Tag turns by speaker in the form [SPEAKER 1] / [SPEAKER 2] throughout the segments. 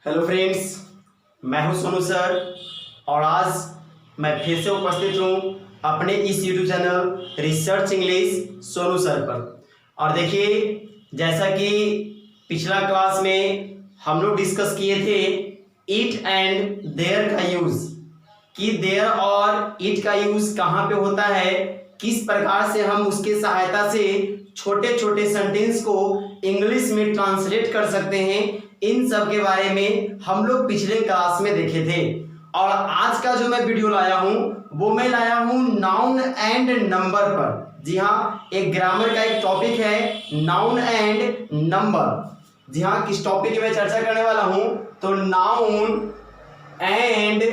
[SPEAKER 1] Hello friends, मैं हूं Sonu sir और आज मैं फिर से उपस्थित हूं अपने इस YouTube channel research English Sonu sir पर। और देखिए, जैसा कि पिछला क्लास में हम लोग डिस्कस किए थे इट एंड देयर का यूज़, कि देयर और इट का यूज़ कहाँ पे होता है, किस प्रकार से हम उसके सहायता से छोटे छोटे सेंटेंस को इंग्लिश में ट्रांसलेट कर सकते हैं, इन सब के बारे में हम लोग पिछले क्लास में देखे थे। और आज का जो मैं वीडियो लाया हूं वो मैं लाया हूं नाउन एंड नंबर पर। जी हाँ, एक ग्रामर का एक टॉपिक है नाउन एंड नंबर। जी हाँ, किस टॉपिक की मैं चर्चा करने वाला हूं तो नाउन एंड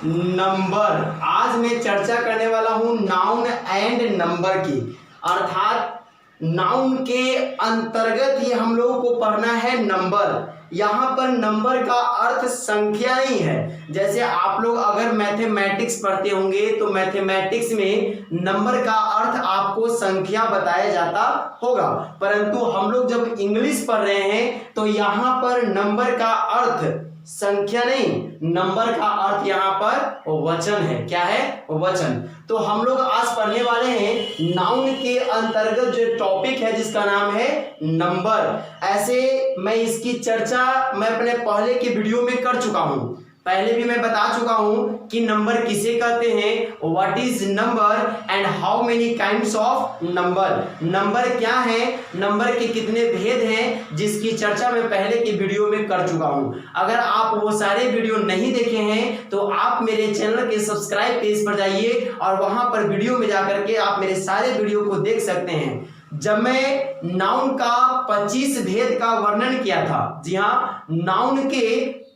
[SPEAKER 1] नंबर। आज मैं चर्चा करने वाला हूं नाउन एंड नंबर की, अर्थात नाउन के अंतर्गत ही हम लोगों को पढ़ना है नंबर। यहाँ पर नंबर का अर्थ संख्या नहीं है। जैसे आप लोग अगर मैथमेटिक्स पढ़ते होंगे तो मैथमेटिक्स में नंबर का अर्थ आपको संख्या बताया जाता होगा, परंतु हम लोग जब इंग्लिश पढ़ रहे हैं तो यहाँ पर नंबर का अर्थ संख्या नहीं, नंबर का अर्थ यहाँ पर वचन है। क्या है? वचन। तो हम लोग आज पढ़ने वाले हैं नाउन के अंतर्गत जो टॉपिक है जिसका नाम है नंबर। ऐसे मैं इसकी चर्चा मैं अपने पहले के वीडियो में कर चुका हूं। पहले भी मैं बता चुका हूं कि नंबर किसे कहते हैं, what is number and how many kinds of number. Number क्या है, नंबर के कितने भेद हैं, जिसकी चर्चा मैं पहले के वीडियो में कर चुका हूं। अगर आप वो सारे वीडियो नहीं देखे हैं तो आप मेरे चैनल के सब्सक्राइब पेज पर जाइए और वहां पर वीडियो में जाकर के आप मेरे सारे वीडियो को देख सकते हैं। जब मैं नाउन का 25 भेद का वर्णन किया था, जी हाँ, नाउन के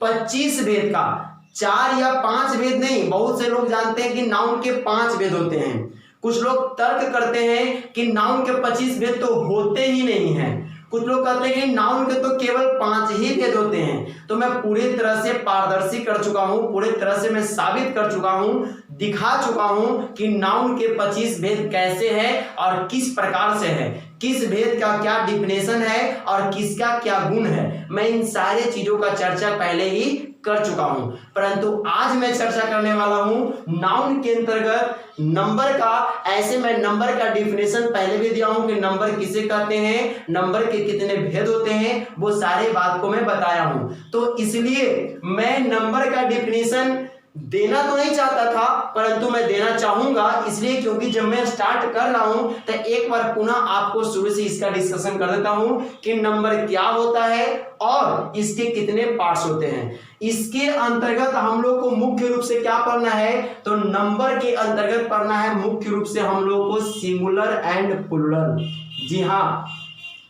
[SPEAKER 1] 25 भेद का, 4 या 5 भेद नहीं। बहुत से लोग जानते हैं कि नाउन के 5 भेद होते हैं। कुछ लोग तर्क करते हैं कि नाउन के 25 भेद तो होते ही नहीं हैं। कुछ लोग कहते हैं कि नाउन के तो केवल 5 ही भेद होते हैं। तो मैं पूरी तरह से पारदर्शी कर चुका हूं, पूरी तरह से मैं साबित कर चुका हूं, दिखा चुका हूं कि नाउन के 25 भेद कैसे हैं और किस प्रकार से है, किस भेद का क्या डिफिनेशन है और किसका क्या गुण है। मैं इन सारे चीजों का चर्चा पहले ही कर चुका हूं, परंतु आज मैं चर्चा करने वाला हूं नाउन के अंतर्गत नंबर का। ऐसे मैं नंबर का डिफिनेशन पहले भी दिया हूं कि नंबर किसे कहते हैं, नंबर के कितने भेद होते हैं, वो सारे बात को मैं बताया हूं। तो इसलिए मैं नंबर का डिफिनेशन देना तो नहीं चाहता था, परंतु मैं देना चाहूंगा, इसलिए क्योंकि जब मैं स्टार्ट कर रहा हूं तो एक बार पुनः आपको शुरू से इसका डिस्कशन कर देता हूं कि नंबर क्या होता है और इसके कितने पार्ट्स होते हैं। इसके अंतर्गत हम लोग को मुख्य रूप से क्या पढ़ना है तो नंबर के अंतर्गत पढ़ना है मुख्य रूप से हम लोग को सिंगुलर एंड प्लूरल। जी हाँ,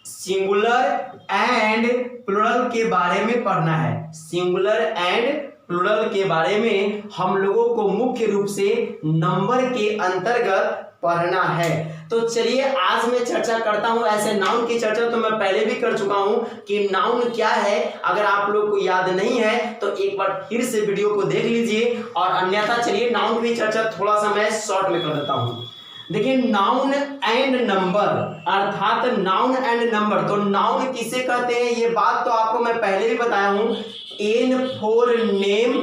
[SPEAKER 1] सिंगुलर एंड प्लूरल के बारे में पढ़ना है। सिंगुलर एंड प्लूरल के बारे में हम लोगों को मुख्य रूप से नंबर के अंतर्गत पढ़ना है। तो चलिए आज मैं चर्चा करता हूं। ऐसे नाउन की चर्चा तो मैं पहले भी कर चुका हूं कि नाउन क्या है। अगर आप लोग को याद नहीं है तो एक बार फिर से वीडियो को देख लीजिए, और अन्यथा चलिए नाउन की चर्चा थोड़ा सा मैं शॉर्ट में कर देता हूं। देखिए, नाउन एंड नंबर, अर्थात नाउन एंड नंबर। तो नाउन किसे कहते हैं ये बात तो आपको मैं पहले भी बताया हूं। N for name,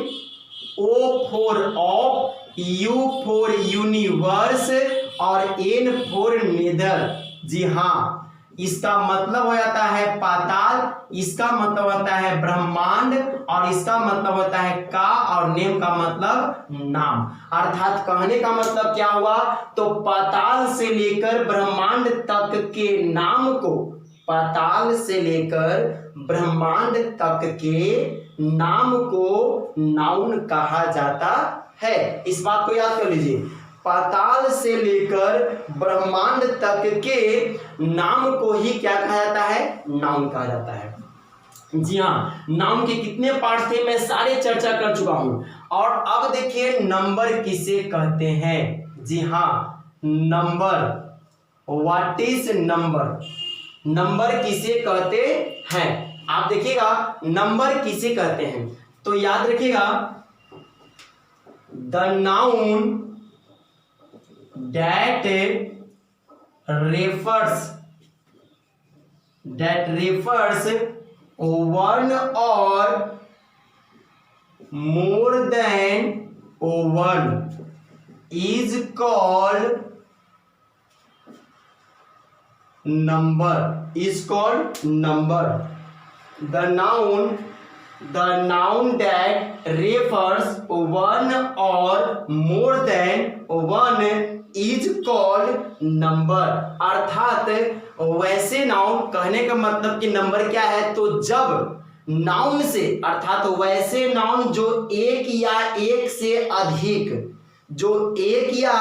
[SPEAKER 1] O for of, U for universe और N फॉर नेदर। जी हाँ, इसका मतलब हो जाता है पाताल, इसका मतलब होता है ब्रह्मांड, और इसका मतलब होता है का, और नेम का मतलब नाम। अर्थात कहने का मतलब क्या हुआ तो पाताल से लेकर ब्रह्मांड तक के नाम को, पाताल से लेकर ब्रह्मांड तक के नाम को नाउन कहा जाता है। इस बात को याद कर लीजिए, पाताल से लेकर ब्रह्मांड तक के नाम को ही क्या कहा जाता है, नाउन कहा जाता है। जी हाँ, नाउन के कितने पार्ट थे मैं सारे चर्चा कर चुका हूं। और अब देखिए नंबर किसे कहते हैं। जी हाँ, number, what is number, number किसे कहते हैं। आप देखिएगा नंबर किसे कहते हैं तो याद रखिएगा, the noun that refers one or more than one is called number, is called number. The noun that refers one or more than one is called number. अर्थात वैसे नाउन, कहने का मतलब कि नंबर क्या है, तो जब नाउन से, अर्थात वैसे नाउन जो एक या एक से अधिक, जो एक या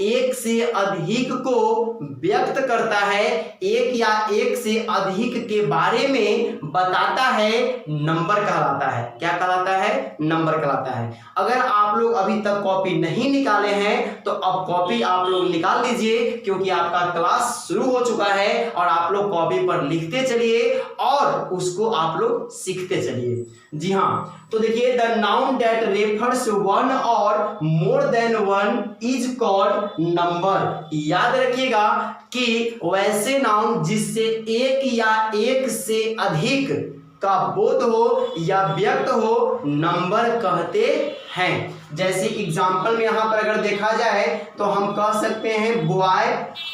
[SPEAKER 1] एक से अधिक को व्यक्त करता है, एक या एक से अधिक के बारे में बताता है, नंबर कहलाता है। क्या कहलाता है? नंबर कहलाता है। अगर आप लोग अभी तक कॉपी नहीं निकाले हैं तो अब कॉपी आप लोग निकाल लीजिए, क्योंकि आपका क्लास शुरू हो चुका है और आप लोग कॉपी पर लिखते चलिए और उसको आप लोग सीखते चलिए। जी हाँ, तो देखिए, the noun that refers one और more than one is called number. याद रखिएगा कि वैसे नाउन जिससे एक या एक से अधिक का बोध हो या व्यक्त हो, नंबर कहते हैं। जैसे एग्जाम्पल में यहां पर अगर देखा जाए तो हम कह सकते हैं बॉय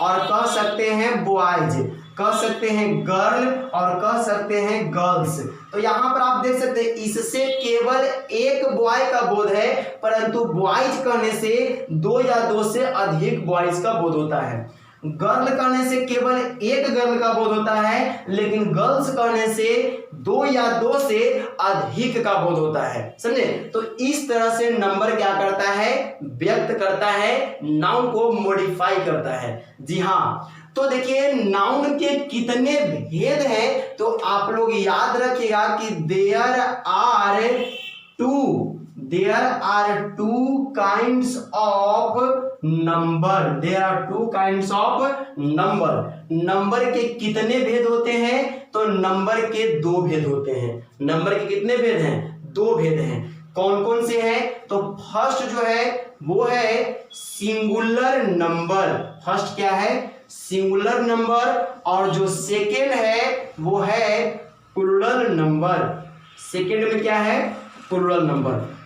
[SPEAKER 1] और कह सकते हैं बॉयज, कह सकते हैं गर्ल और कह सकते हैं गर्ल्स। तो यहाँ पर आप देख सकते हैं इससे केवल एक बॉय का बोध है, परंतु बॉयज कहने से दो या दो से अधिक बॉयज का बोध होता है। गर्ल कहने से केवल एक गर्ल का बोध होता है, लेकिन गर्ल्स कहने से दो या दो से अधिक का बोध होता है। समझे? तो इस तरह से नंबर क्या करता है? व्यक्त करता है, नाउन को मॉडिफाई करता है। जी हाँ, तो देखिए नाउन के कितने भेद हैं, तो आप लोग याद रखिएगा कि there are two kinds of number. There are two kinds of number. Number के कितने भेद होते हैं? तो नंबर के दो भेद होते हैं। नंबर के कितने भेद हैं? दो भेद हैं। कौन कौन से हैं? तो फर्स्ट जो है वो है सिंगुलर नंबर। फर्स्ट क्या है? Singular number. और जो सेकेंड है वो है प्लूरल नंबर। सेकेंड में क्या है? Plural number.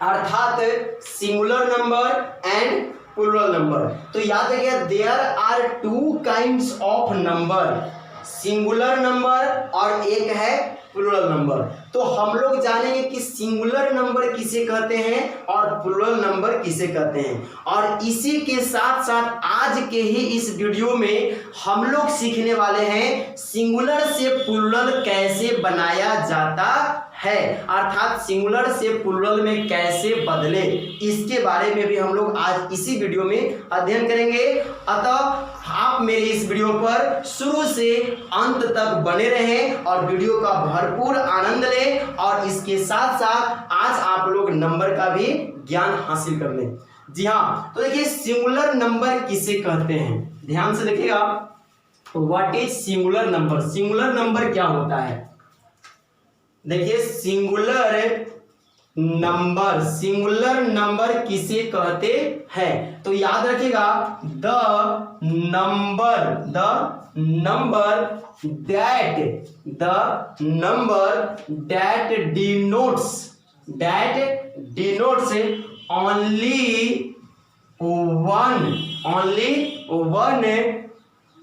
[SPEAKER 1] अर्थात singular number and plural number. तो याद रखिए, there are two kinds of number, singular number और एक है प्लूरल नंबर। तो हम लोग जानेंगे कि सिंगुलर नंबर किसे कहते हैं और प्लूरल नंबर किसे कहते हैं। और इसी के साथ साथ आज के ही इस वीडियो में हम लोग सीखने वाले हैं सिंगुलर से प्लूरल कैसे बनाया जाता है, अर्थात सिंगुलर से प्लूरल में कैसे बदले, इसके बारे में भी हम लोग आज इसी वीडियो में अध्ययन करेंगे। अतः आप मेरे इस वीडियो पर शुरू से अंत तक बने रहें और वीडियो का भरपूर आनंद लें, और इसके साथ साथ आज आप लोग नंबर का भी ज्ञान हासिल कर लें। जी हाँ, तो देखिए सिंगुलर नंबर किसे कहते हैं, ध्यान से देखिएगा। What is singular number? Singular number क्या होता है? देखिए सिंगुलर नंबर किसे कहते हैं? तो याद रखिएगा, the number that denotes only one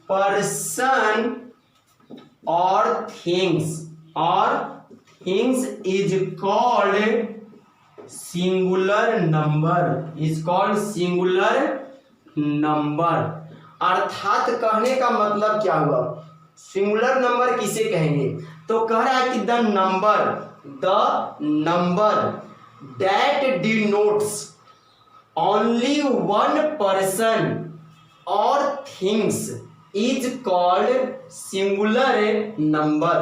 [SPEAKER 1] person or things is called singular number। अर्थात कहने का मतलब क्या हुआ? सिंगुलर नंबर किसे कहेंगे? तो कह रहा है कि the number that denotes only one person और things is called singular number.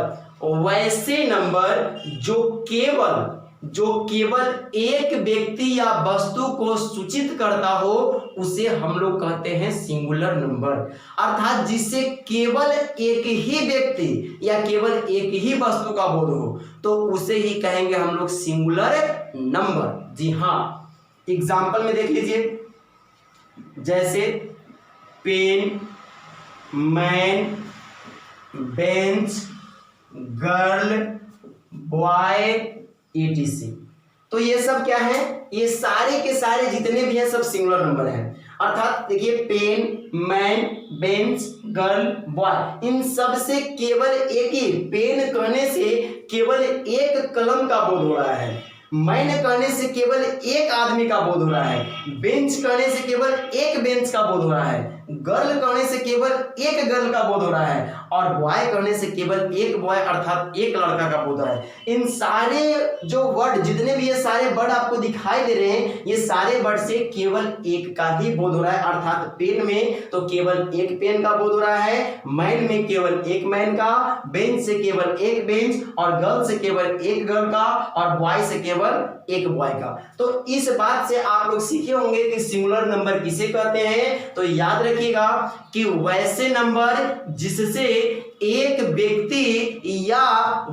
[SPEAKER 1] वैसे नंबर जो केवल एक व्यक्ति या वस्तु को सूचित करता हो उसे हम लोग कहते हैं सिंगुलर नंबर। अर्थात जिससे केवल एक ही व्यक्ति या केवल एक ही वस्तु का बोध हो तो उसे ही कहेंगे हम लोग सिंगुलर नंबर। जी हाँ, एग्जाम्पल में देख लीजिए, जैसे pen, man, bench, girl, boy, etc। तो ये सब क्या है, ये सारे के सारे जितने भी हैं सब सिंगुलर नंबर हैं। अर्थात देखिए pen, man, bench, girl, boy, इन सब से केवल एक ही, पेन कहने से केवल एक कलम का बोध हो रहा है, मैन कहने से केवल एक आदमी का बोध हो रहा है, बेंच कहने से केवल एक बेंच का बोध हो रहा है, गर्ल कहने से केवल एक गर्ल का बोध हो रहा है, और बॉय कहने से केवल एक बॉय अर्थात एक लड़का का बोध हो रहा है। इन सारे जो वर्ड, जितने भी ये सारे वर्ड आपको दिखाई दे रहे हैं, ये सारे वर्ड से केवल एक का ही बोध हो रहा है। अर्थात पेन में तो केवल एक पेन का बोध हो रहा है, मैन में केवल एक मैन का, बेंच से केवल एक बेंच, और गर्ल से केवल एक गर्ल का, और बॉय से केवल एक बॉय का। तो इस बात से आप लोग सीखे होंगे कि सिंगुलर नंबर किसे कहते हैं। तो याद रखिएगा कि वैसे नंबर जिससे एक व्यक्ति या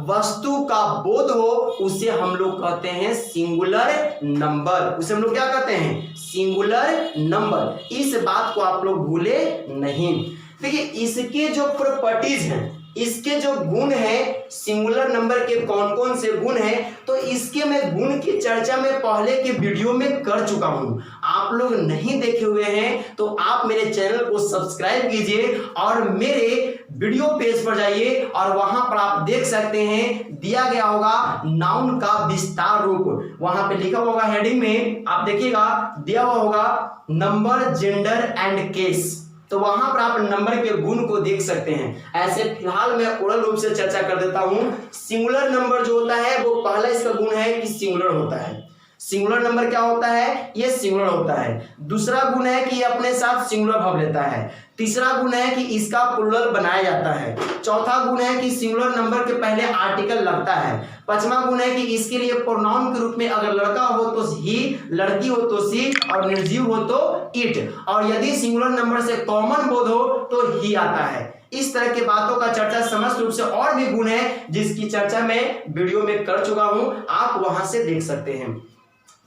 [SPEAKER 1] वस्तु का बोध हो उसे हम लोग कहते हैं सिंगुलर नंबर। उसे हम लोग क्या कहते हैं, सिंगुलर नंबर। इस बात को आप लोग भूले नहीं। देखिए इसके जो प्रॉपर्टीज हैं, इसके जो गुण है, सिंगुलर नंबर के कौन कौन से गुण हैं, तो इसके मैं गुण की चर्चा में पहले के वीडियो में कर चुका हूं। आप लोग नहीं देखे हुए हैं तो आप मेरे चैनल को सब्सक्राइब कीजिए और मेरे वीडियो पेज पर जाइए और वहां पर आप देख सकते हैं दिया गया होगा नाउन का विस्तार रूप, वहां पे लिखा होगा हेडिंग में, आप देखिएगा दिया हुआ होगा नंबर, जेंडर एंड केस। तो वहां पर आप नंबर के गुण को देख सकते हैं। ऐसे फिलहाल मैं ओरल रूप से चर्चा कर देता हूं। सिंगुलर नंबर जो होता है वो पहला इसका गुण है कि सिंगुलर होता है। सिंगुलर नंबर क्या होता है, ये सिंगुलर होता है। दूसरा गुण है कि ये अपने साथ सिंगुलर भाव लेता है। तीसरा गुण है कि इसका प्लुरल बनाया जाता है। चौथा गुण है कि सिंगुलर नंबर के पहले आर्टिकल लगता है। पांचवा गुण है कि इसके लिए प्रोनाउन के रूप में अगर लड़का हो तो ही, लड़की हो तो सी, और निर्जीव हो तो इट, और यदि सिंगुलर नंबर से कॉमन बोध हो तो ही आता है। इस तरह के बातों का चर्चा समस्त रूप से, और भी गुण है जिसकी चर्चा मैं वीडियो में कर चुका हूं, आप वहां से देख सकते हैं।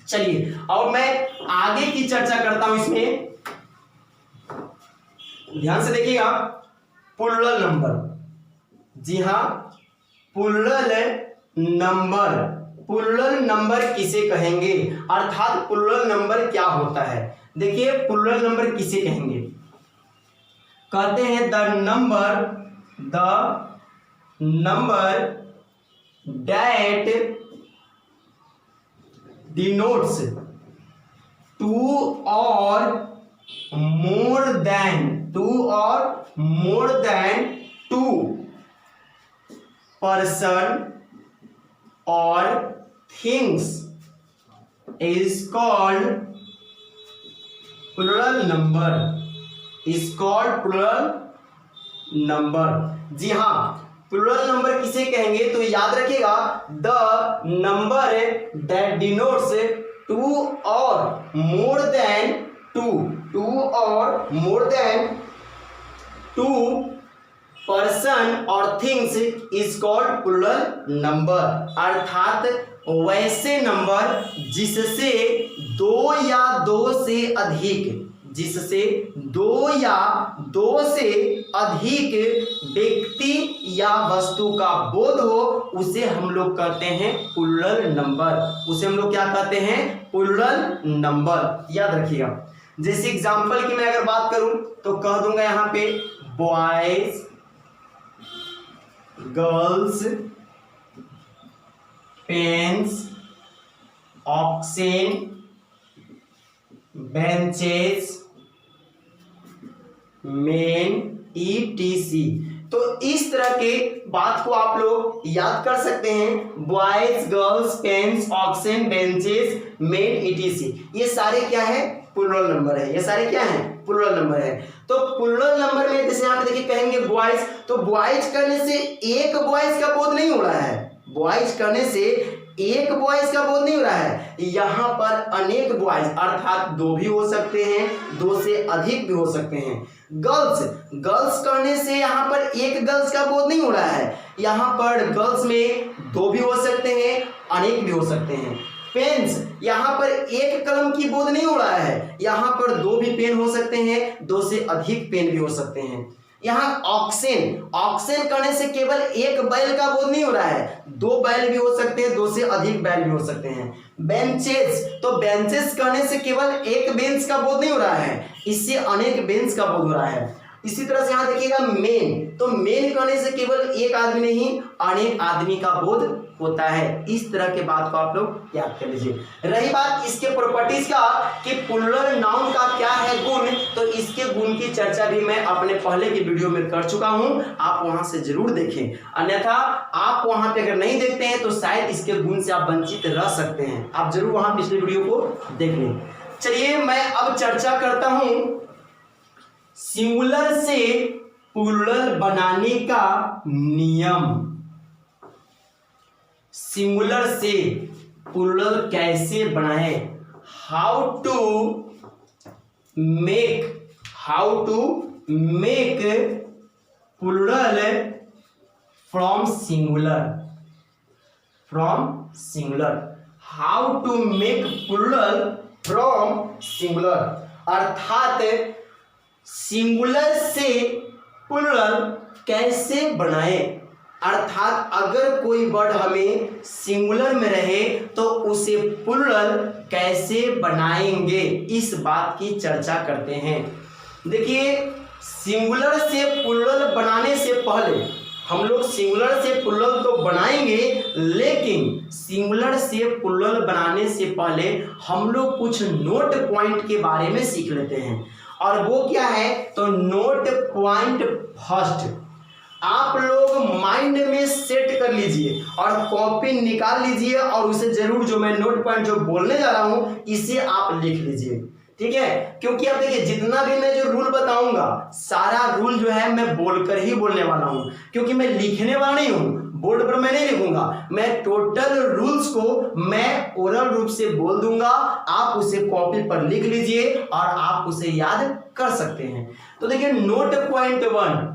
[SPEAKER 1] चलिए और मैं आगे की चर्चा करता हूं। इसमें ध्यान से देखिएगा, प्लुरल नंबर। जी हां, प्लुरल नंबर। प्लुरल नंबर किसे कहेंगे, अर्थात प्लुरल नंबर क्या होता है। देखिए प्लुरल नंबर किसे कहेंगे, कहते हैं the number that denotes two or more than two person or things is called plural number, is called plural number। जी हाँ, प्लुरल नंबर किसे कहेंगे, तो याद रखिएगा the number that denotes two और मोर देन टू पर्सन और things is called plural number. अर्थात वैसे नंबर जिससे दो या दो से अधिक, जिससे दो या दो से अधिक व्यक्ति या वस्तु का बोध हो उसे हम लोग कहते हैं प्लुरल नंबर। उसे हम लोग क्या कहते हैं, प्लुरल नंबर। याद रखिएगा, जैसे एग्जांपल की मैं अगर बात करूं तो कह दूंगा यहां पे boys, girls, pens, oxen, benches, men, ETC। तो इस तरह के बात को आप लोग याद कर सकते हैं। Boys, girls, pens, oxen, benches, men, ETC, ये सारे क्या है, प्लुरल नंबर है। ये सारे क्या हैं, प्लुरल नंबर है। तो प्लुरल नंबर में जैसे आप देखिए कहेंगे बॉयज, तो बॉयज करने से एक बॉयज का बोध नहीं हो रहा है। बॉयज करने से एक बॉयज का बोध नहीं हो रहा है, यहां पर अनेक बॉयज अर्थात दो भी हो सकते हैं, दो से अधिक भी हो सकते हैं। गर्ल्स करने से यहां पर एक गर्ल्स का बोध नहीं हो रहा है, यहां पर गर्ल्स में दो भी हो सकते हैं, अनेक भी हो सकते हैं। पेन्स, यहां पर एक कलम की बोध नहीं हो रहा है, यहां पर दो भी पेन हो सकते हैं, दो से अधिक पेन भी हो सकते हैं। यहाँ ऑक्सेन, ऑक्सेन करने से केवल एक बैल का बोध नहीं हो रहा है, दो बैल भी हो सकते हैं, दो से अधिक बैल भी हो सकते हैं। बेंचेस, तो बेंचेस करने से केवल एक बेंच का बोध नहीं हो रहा है, इससे अनेक बेंच का बोध हो रहा है। इसी तरह से यहाँ देखिएगा मेन, तो मेन करने से केवल एक आदमी नहीं अनेक आदमी का बोध होता है। इस तरह के बात को आप लोग याद कर लीजिए। रही बात इसके प्रॉपर्टीज का कि प्लूरल नाउन का क्या है गुण, तो इसके गुण की चर्चा भी मैं अपने पहले की वीडियो में कर चुका हूं, आप वहां से जरूर देखें, अन्यथा आप वहां पे अगर नहीं देखते हैं तो शायद इसके गुण से आप वंचित रह सकते हैं। आप जरूर वहां पिछले वीडियो को देख लें। चलिए मैं अब चर्चा करता हूं सिंगुलर से प्लूरल बनाने का नियम। सिंगुलर से प्लूरल कैसे बनाए, how to make plural from singular, how to make plural from singular, अर्थात सिंगुलर से प्लूरल कैसे बनाए, अर्थात अगर कोई वर्ड हमें सिंगुलर में रहे तो उसे प्लूरल कैसे बनाएंगे, इस बात की चर्चा करते हैं। देखिए सिंगुलर से प्लूरल बनाने से पहले हम लोग सिंगुलर से प्लूरल तो बनाएंगे, लेकिन सिंगुलर से प्लूरल बनाने से पहले हम लोग कुछ नोट पॉइंट के बारे में सीख लेते हैं। और वो क्या है, तो नोट पॉइंट फर्स्ट आप लोग माइंड में सेट कर लीजिए और कॉपी निकाल लीजिए और उसे जरूर जो मैं नोट पॉइंट जो बोलने जा रहा हूं इसे आप लिख लीजिए, ठीक है। क्योंकि अब देखिए जितना भी मैं जो रूल बताऊंगा सारा रूल जो है मैं बोलकर ही बोलने वाला हूं, क्योंकि मैं लिखने वाला नहीं हूं, बोर्ड पर मैं नहीं लिखूंगा, मैं टोटल रूल्स को मैं ओरल रूप से बोल दूंगा, आप उसे कॉपी पर लिख लीजिए और आप उसे याद कर सकते हैं। तो देखिए नोट पॉइंट 1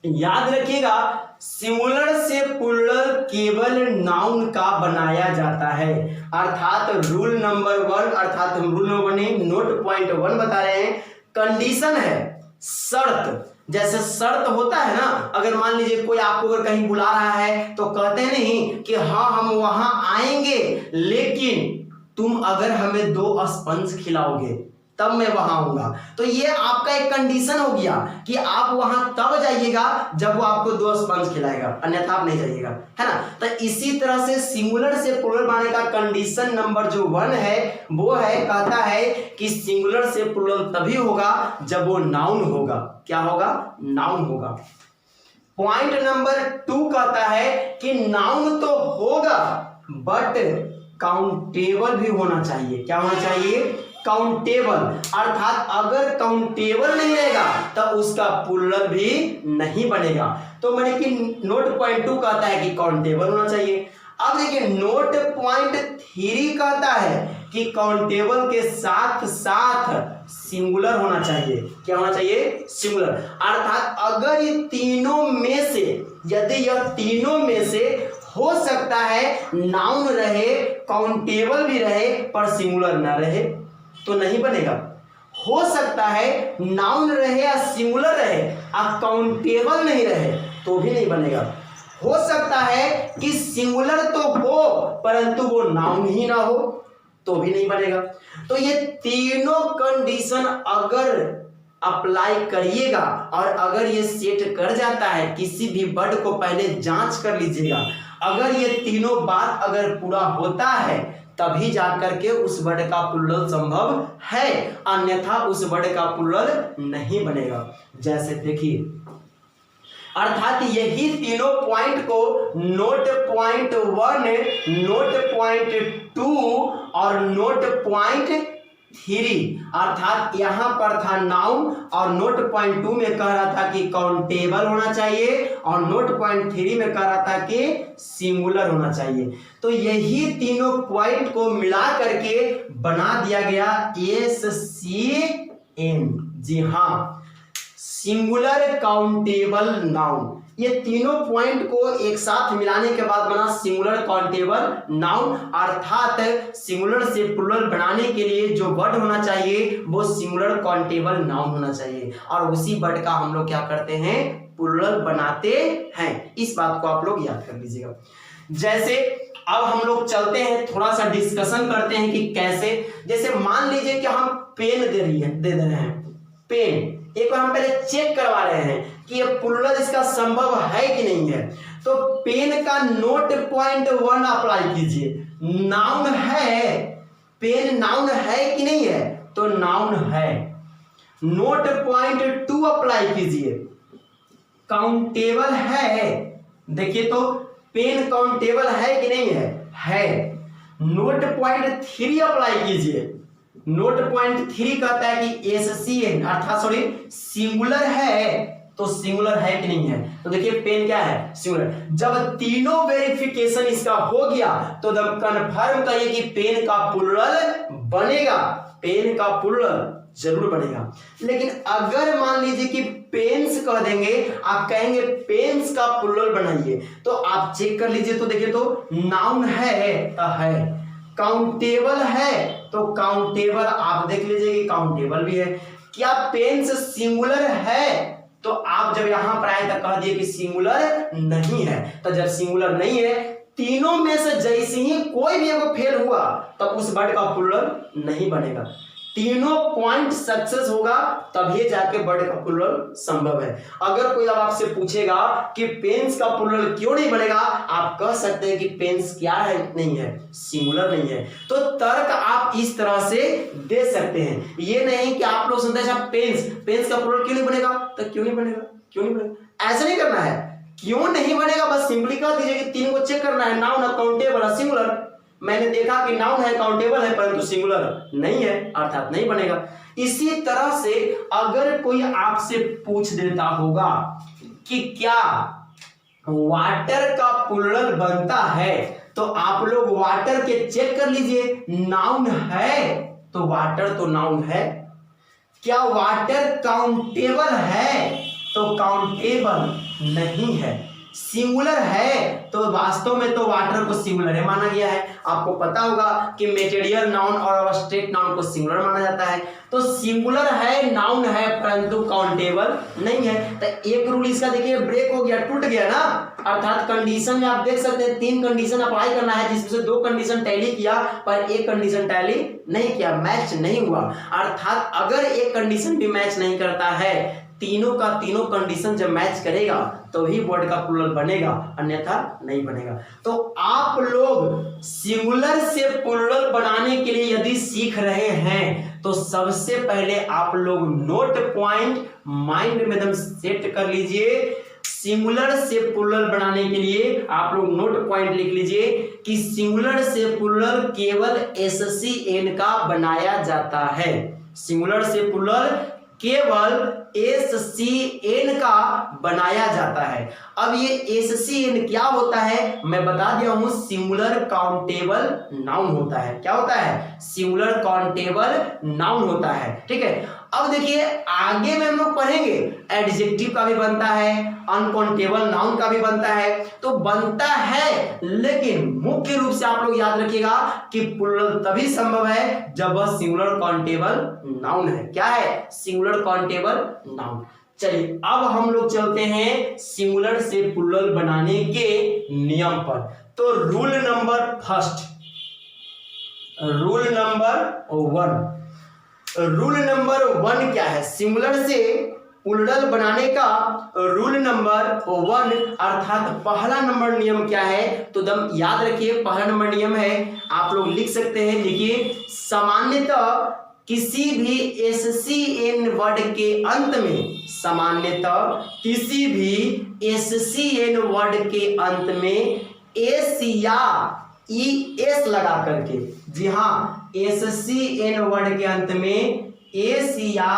[SPEAKER 1] याद रखिएगा, सिंगुलर से प्लूरल केवल नाउन का बनाया जाता है, अर्थात रूल नंबर 1, अर्थात हम रूल नंबर नहीं नोट पॉइंट 1 बता रहे हैं। कंडीशन है शर्त, जैसे शर्त होता है ना, अगर मान लीजिए कोई आपको अगर कहीं बुला रहा है तो कहते नहीं कि हाँ हम वहां आएंगे, लेकिन तुम अगर हमें 2 स्पंज खिलाओगे तब मैं वहां आऊंगा। तो ये आपका एक कंडीशन हो गया कि आप वहां तब जाइएगा जब वो आपको 2 स्पंज खिलाएगा, अन्यथा आप नहीं जाइएगा, है ना। तो इसी तरह से सिंगुलर से प्लूरल बनाने का कंडीशन नंबर जो 1 है वो है, कहता है कि सिंगुलर से प्लूरल तभी होगा जब वो नाउन होगा। क्या होगा, नाउन होगा। पॉइंट नंबर 2 कहता है कि नाउन तो होगा बट काउंटेबल भी होना चाहिए। क्या होना चाहिए, काउंटेबल, अर्थात अगर काउंटेबल नहीं रहेगा तो उसका प्लूरल भी नहीं बनेगा। तो मैंने कि नोट पॉइंट 2 कहता है कि काउंटेबल होना चाहिए। अब देखिए नोट पॉइंट 3 कहता है कि काउंटेबल के साथ साथ सिंगुलर होना चाहिए। क्या होना चाहिए, सिंगुलर, अर्थात अगर ये तीनों में से, यदि यह तीनों में से हो सकता है नाउन रहे, काउंटेबल भी रहे पर सिंगुलर ना रहे तो नहीं बनेगा। हो सकता है नाउन रहे या सिंगुलर रहे और काउंटेबल नहीं रहे तो भी नहीं बनेगा। हो सकता है कि सिंगुलर तो हो परंतु वो नाउन ही ना हो तो भी नहीं बनेगा। तो ये तीनों कंडीशन अगर अप्लाई करिएगा और अगर ये सेट कर जाता है, किसी भी वर्ड को पहले जांच कर लीजिएगा, अगर ये तीनों बात अगर पूरा होता है तभी जाकर के उस वर्ड का प्लूरल संभव है, अन्यथा उस वर्ड का प्लूरल नहीं बनेगा। जैसे देखिए, अर्थात यही तीनों पॉइंट को नोट पॉइंट 1, नोट पॉइंट 2 और नोट पॉइंट 3, अर्थात यहां पर था नाउन और नोट पॉइंट 2 में कह रहा था कि काउंटेबल होना चाहिए और नोट पॉइंट 3 में कह रहा था कि सिंगुलर होना चाहिए। तो यही तीनों पॉइंट को मिला करके बना दिया गया SCN। जी हाँ, सिंगुलर काउंटेबल नाउन। ये तीनों पॉइंट को एक साथ मिलाने के बाद बना सिंगुलर काउंटेबल नाउन, अर्थात सिंगुलर से प्लूरल बनाने के लिए जो वर्ड होना चाहिए वो सिंगुलर काउंटेबल नाउन होना चाहिए, और उसी वर्ड का हम लोग क्या करते हैं, प्लूरल बनाते हैं। इस बात को आप लोग याद कर लीजिएगा। जैसे अब हम लोग चलते हैं, थोड़ा सा डिस्कशन करते हैं कि कैसे। जैसे मान लीजिए कि हम पेन दे दे रहे हैं, पेन, एक बार हम पहले चेक करवा रहे हैं कि ये प्लूरल इसका संभव है कि नहीं है। तो पेन का नोट पॉइंट 1 अप्लाई कीजिए, नाउन है, पेन नाउन है कि नहीं है, तो नाउन है। नोट पॉइंट 2 अप्लाई कीजिए, काउंटेबल है, देखिए तो पेन काउंटेबल है कि नहीं है, है। नोट पॉइंट 3 अप्लाई कीजिए, नोट पॉइंट 3 कहता है कि एससीएन अर्थात सॉरी सिंगुलर है, तो सिंगुलर है कि नहीं है, तो देखिए पेन क्या है, सिंगुलर। जब तीनों वेरिफिकेशन इसका हो गया तो जब कंफर्म कहिए कि पेन का प्लूरल बनेगा, पेन का प्लूरल जरूर बनेगा। लेकिन अगर मान लीजिए कि पेन्स कह देंगे, आप कहेंगे पेन्स का प्लूरल बनाइए, तो आप चेक कर लीजिए, तो देखिए तो नाउन है तो है, काउंटेबल है तो काउंटेबल, आप देख लीजिए कि काउंटेबल भी है। क्या पेन्स सिंगुलर है, तो आप जब यहां पर आए तो कह दिए कि सिंगुलर नहीं है। तो जब सिंगुलर नहीं है, तीनों में से जैसे ही कोई भी एगो फेल हुआ तब उस वर्ड का प्लूरल नहीं बनेगा। तीनों पॉइंट सक्सेस होगा तभी जाके वर्ड का प्लूरल संभव है। अगर कोई अब आपसे पूछेगा कि पेन्स का प्लूरल क्यों नहीं बनेगा, आप कह सकते हैं कि पेन्स क्या है, नहीं है, सिंगुलर नहीं है। तो तर्क आप इस तरह से दे सकते हैं, ये नहीं कि आप लोग सुनते हैं पेन्स, पेन्स का प्लूरल क्यों नहीं बनेगा, तो क्यों नहीं बनेगा, क्यों नहीं बनेगा, ऐसा नहीं करना है। क्यों नहीं बनेगा बस सिंपली कह दीजिए कि तीन को चेक करना है, नाउन, काउंटेबल, सिंगुलर। मैंने देखा कि नाउन है, काउंटेबल है, परंतु सिंगुलर नहीं है, अर्थात नहीं बनेगा। इसी तरह से अगर कोई आपसे पूछ देता होगा कि क्या वाटर का प्लूरल बनता है, तो आप लोग वाटर के चेक कर लीजिए, नाउन है तो वाटर तो नाउन है। क्या वाटर काउंटेबल है, तो काउंटेबल नहीं है। सिंगुलर है तो वास्तव में तो वाटर को सिंगुलर है माना गया है। आपको पता होगा कि मेटेरियल नाउन और अब्स्ट्रैक्ट नाउन को सिंगुलर माना जाता है। तो सिंगुलर है, नाउन है, परंतु काउंटेबल नहीं है। तो एक रूल इसका देखिए ब्रेक हो गया, टूट गया ना। अर्थात कंडीशन में आप देख सकते हैं 3 कंडीशन अप्लाई करना है, जिसमें से 2 कंडीशन टैली किया पर 1 कंडीशन टैली नहीं किया, मैच नहीं हुआ। अर्थात अगर एक कंडीशन भी मैच नहीं करता है, तीनों का तीनों कंडीशन जब मैच करेगा तो ही वर्ड का प्लूरल बनेगा, अन्यथा नहीं बनेगा। तो आप लोग सिंगुलर से प्लूरल बनाने के लिए यदि सीख रहे हैं तो सबसे पहले आप लोग नोट पॉइंट माइंड में एकदम सेट कर लीजिए। सिंगुलर से प्लूरल बनाने के लिए आप लोग नोट पॉइंट लिख लीजिए कि सिंगुलर से प्लूरल केवल SCN का बनाया जाता है। सिंगुलर से प्लूरल केवल SCN का बनाया जाता है। अब ये SCN क्या होता है मैं बता दिया हूं, सिंगुलर काउंटेबल नाउन होता है। क्या होता है? सिंगुलर काउंटेबल नाउन होता है। ठीक है, अब देखिए आगे में हम लोग पढ़ेंगे एडजेक्टिव का भी बनता है, अनकाउंटेबल नाउन का भी बनता है। तो बनता है, लेकिन मुख्य रूप से आप लोग याद रखिएगा कि प्लूरल तभी संभव है जब वह सिंगुलर काउंटेबल नाउन है। क्या है? Singular countable noun. चलिए अब हम लोग चलते हैं सिंगुलर से प्लूरल बनाने के नियम पर। तो रूल नंबर 1 क्या है? सिंगुलर से प्लूरल बनाने का रूल नंबर 1 अर्थात पहला नंबर नियम क्या है? तो दम याद रखिए, पहला नंबर नियम है, आप लोग लिख सकते हैं, लिखिए, सामान्यतः किसी भी SCN वर्ड के अंत में, सामान्यतः किसी भी SCN वर्ड के अंत में S या ES लगा करके, जी हाँ, SCN वर्ड के अंत में S या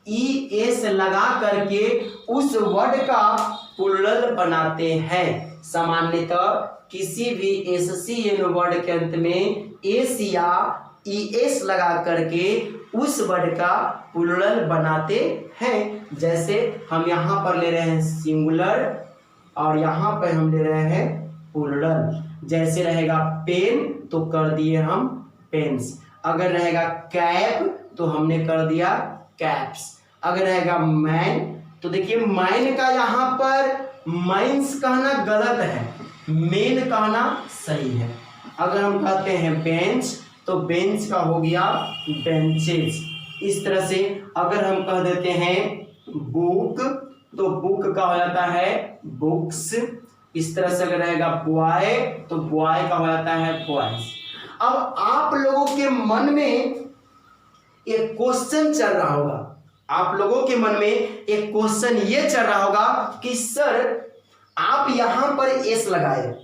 [SPEAKER 1] ES लगा करके उस वर्ड का प्लूरल बनाते हैं। सामान्यतः किसी भी SCN वर्ड के अंत में S या ES लगा करके उस वर्ड का प्लूरल बनाते हैं। जैसे हम यहां पर ले रहे हैं सिंगुलर और यहाँ पर हम ले रहे हैं प्लूरल। जैसे रहेगा पेन तो कर दिए हम पेन्स, अगर रहेगा कैप तो हमने कर दिया कैप्स, अगर रहेगा मैन तो देखिए मैन का यहाँ पर माइंस कहना गलत है, मेन कहना सही है। अगर हम कहते हैं बेंच तो बेंच का हो गया बेंचेस। इस तरह से अगर हम कह देते हैं बुक तो बुक का हो जाता है बुक्स। इस तरह से अगर रहेगा बॉय तो बॉय का हो जाता है बॉयज। अब आप लोगों के मन में एक क्वेश्चन चल रहा होगा, आप लोगों के मन में एक क्वेश्चन ये चल रहा होगा कि सर आप यहां पर एस लगाए,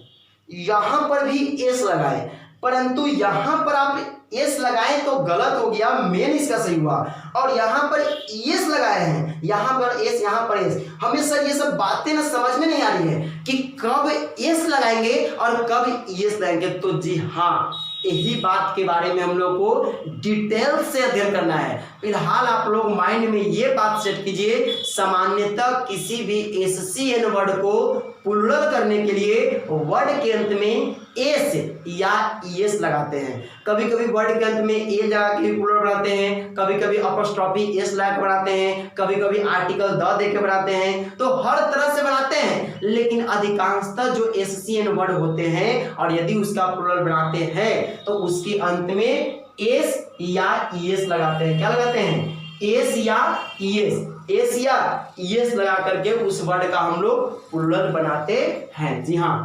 [SPEAKER 1] यहां पर भी एस लगाए, परंतु यहां पर आप एस लगाए तो गलत हो गया, मेन इसका सही हुआ, और यहां पर एस लगाए हैं, यहां पर एस यहां पर एस। हमें सर ये सब बातें ना समझ में नहीं आ रही है कि कब एस लगाएंगे और कब एस लगाएंगे। तो जी हाँ, यही बात के बारे में हम लोग को डिटेल से अध्ययन करना है। फिलहाल आप लोग माइंड में ये बात सेट कीजिए, सामान्यतः किसी भी एससीएन वर्ड को प्लूरल करने के लिए वर्ड के अंत में एस या ईएस लगाते हैं। कभी कभी वर्ड के अंत में ए लगा के प्लूरल बनाते हैं, कभी कभी अपॉस्ट्रोफी एस लगा के बनाते हैं, कभी कभी आर्टिकल द दे के बनाते हैं, तो हर तरह से बनाते हैं। लेकिन अधिकांशतः जो एससीएन वर्ड होते हैं और यदि उसका प्लूरल बनाते हैं तो उसके अंत में एस या ईएस लगाते हैं। क्या लगाते हैं? एस या ईएस, एस या ईएस लगा करके उस वर्ड का हम लोग प्लूरल बनाते हैं। जी हाँ,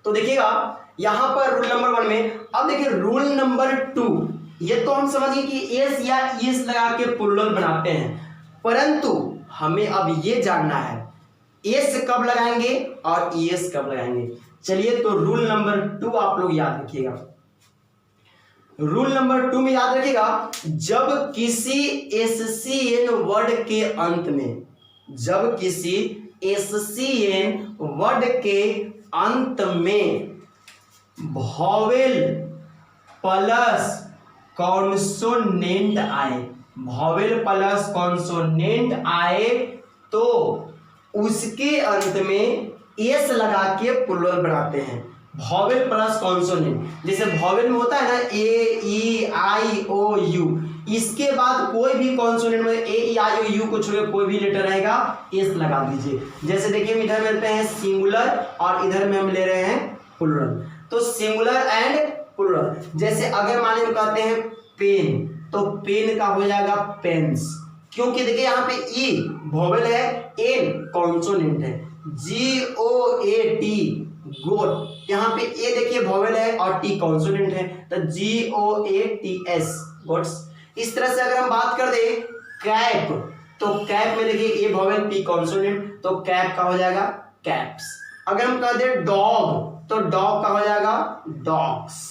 [SPEAKER 1] तो देखिएगा यहां पर रूल नंबर 1 में। अब देखिए रूल नंबर 2, ये तो हम समझिए कि एस या ईएस लगा के प्लूरल बनाते हैं, परंतु हमें अब ये जानना है एस कब लगाएंगे और ईएस कब लगाएंगे। चलिए तो रूल नंबर 2 आप लोग याद रखिएगा। रूल नंबर 2 में याद रखिएगा, जब किसी एससीएन वर्ड के अंत में, जब किसी एससीएन वर्ड के अंत में वॉवेल प्लस कॉन्सोनेंट आए, वॉवेल प्लस कॉन्सोनेंट आए तो उसके अंत में एस लगा के प्लूरल बनाते हैं। वॉवेल प्लस कॉन्सोनेंट, जैसे वॉवेल में होता है ना ए ई आई ओ यू, इसके बाद कोई भी कॉन्सोनेंट में ए ई आई ओ यू को छोड़ कोई भी लेटर रहेगा एस लगा दीजिए। जैसे देखिए हम इधर मिलते हैं सिंगुलर और इधर में हम ले रहे हैं प्लूरल, तो सिंगुलर एंड प्लूरल। जैसे अगर मान लीजिए कहते हैं पेन तो पेन का हो जाएगा पेन्स, क्योंकि देखिए यहाँ पे ई वॉवेल है, एन कॉन्सोनेंट है, जी ओ ए टी गोट, यहाँ पे ए देखिए वॉवेल है और टी कॉन्सोनेंट है, तो जी ओ ए टी एस गोट्स। इस तरह से अगर हम बात कर दे कैप तो कैप में देखिए ए वॉवेल पी कॉन्सोनेंट, तो कैप का हो जाएगा कैप्स। अगर हम कह दे डॉग तो डॉग का हो जाएगा डॉग्स।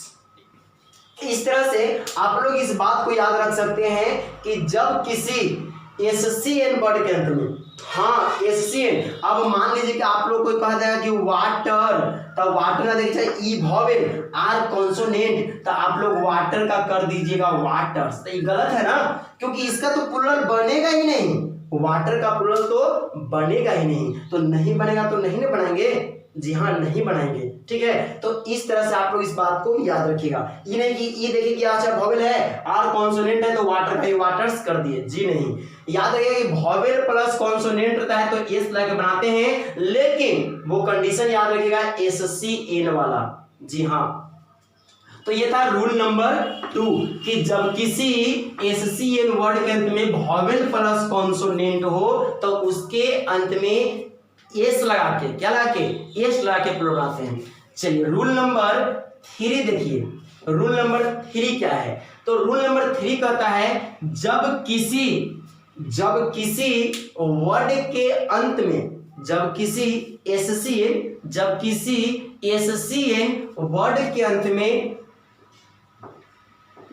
[SPEAKER 1] इस तरह से आप लोग इस बात को याद रख सकते हैं कि जब किसी एससीएन वर्ड के अंत में, हाँ एससीएन, अब मान लीजिए कि आप लोग को कहा जाएगा कि वाटर, तो वाटर ना देखिए ई वॉवेल आर कॉन्सोनेंट, तो आप लोग वाटर का कर दीजिएगा वाटर्स, तो ये गलत है ना, क्योंकि इसका तो प्लूरल बनेगा ही नहीं, वाटर का प्लूरल तो बनेगा ही नहीं, तो नहीं बनेगा तो नहीं ना बनाएंगे। जी हाँ, नहीं बनाएंगे, ठीक है। तो इस तरह से आप लोग इस बात को याद रखिएगा। ये नहीं कि ये देखिए कि अच्छा वॉवेल है आर कॉन्सोनेंट है तो वाटर का वाटर्स कर दिए, जी नहीं। याद रखिएगा कि वॉवेल प्लस कॉन्सोनेंट रहता है तो एस लगा के बनाते हैं, लेकिन वो कंडीशन याद रखिएगा एससीएन वाला। जी हाँ, तो ये था रूल नंबर 2 कि जब किसी एससीएन वर्ड के अंत में वॉवेल प्लस कॉन्सोनेंट हो तो उसके अंत में एस लगा के, क्या लगा के, एस लगा के प्लूरल बनाते हैं। चलिए रूल नंबर 3 देखिए, रूल नंबर 3 क्या है, तो रूल नंबर 3 कहता है जब किसी वर्ड के अंत में, जब किसी एससीएन वर्ड के अंत में,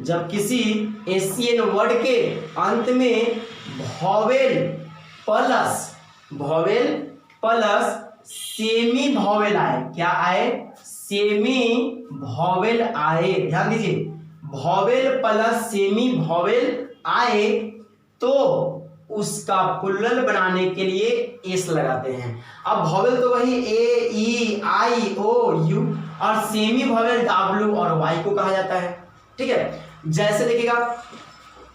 [SPEAKER 1] जब किसी एससीएन वर्ड के अंत में वॉवेल प्लस सेमी वॉवेल आए, क्या आए, सेमी वॉवेल आए, ध्यान दीजिए, वॉवेल प्लस सेमी वॉवेल आए तो उसका प्लुरल बनाने के लिए एस लगाते हैं। अब वॉवेल तो वही ए, ई, आई, ओ, यू और सेमी वॉवेल डब्ल्यू और वाई को कहा जाता है। ठीक है, जैसे देखिएगा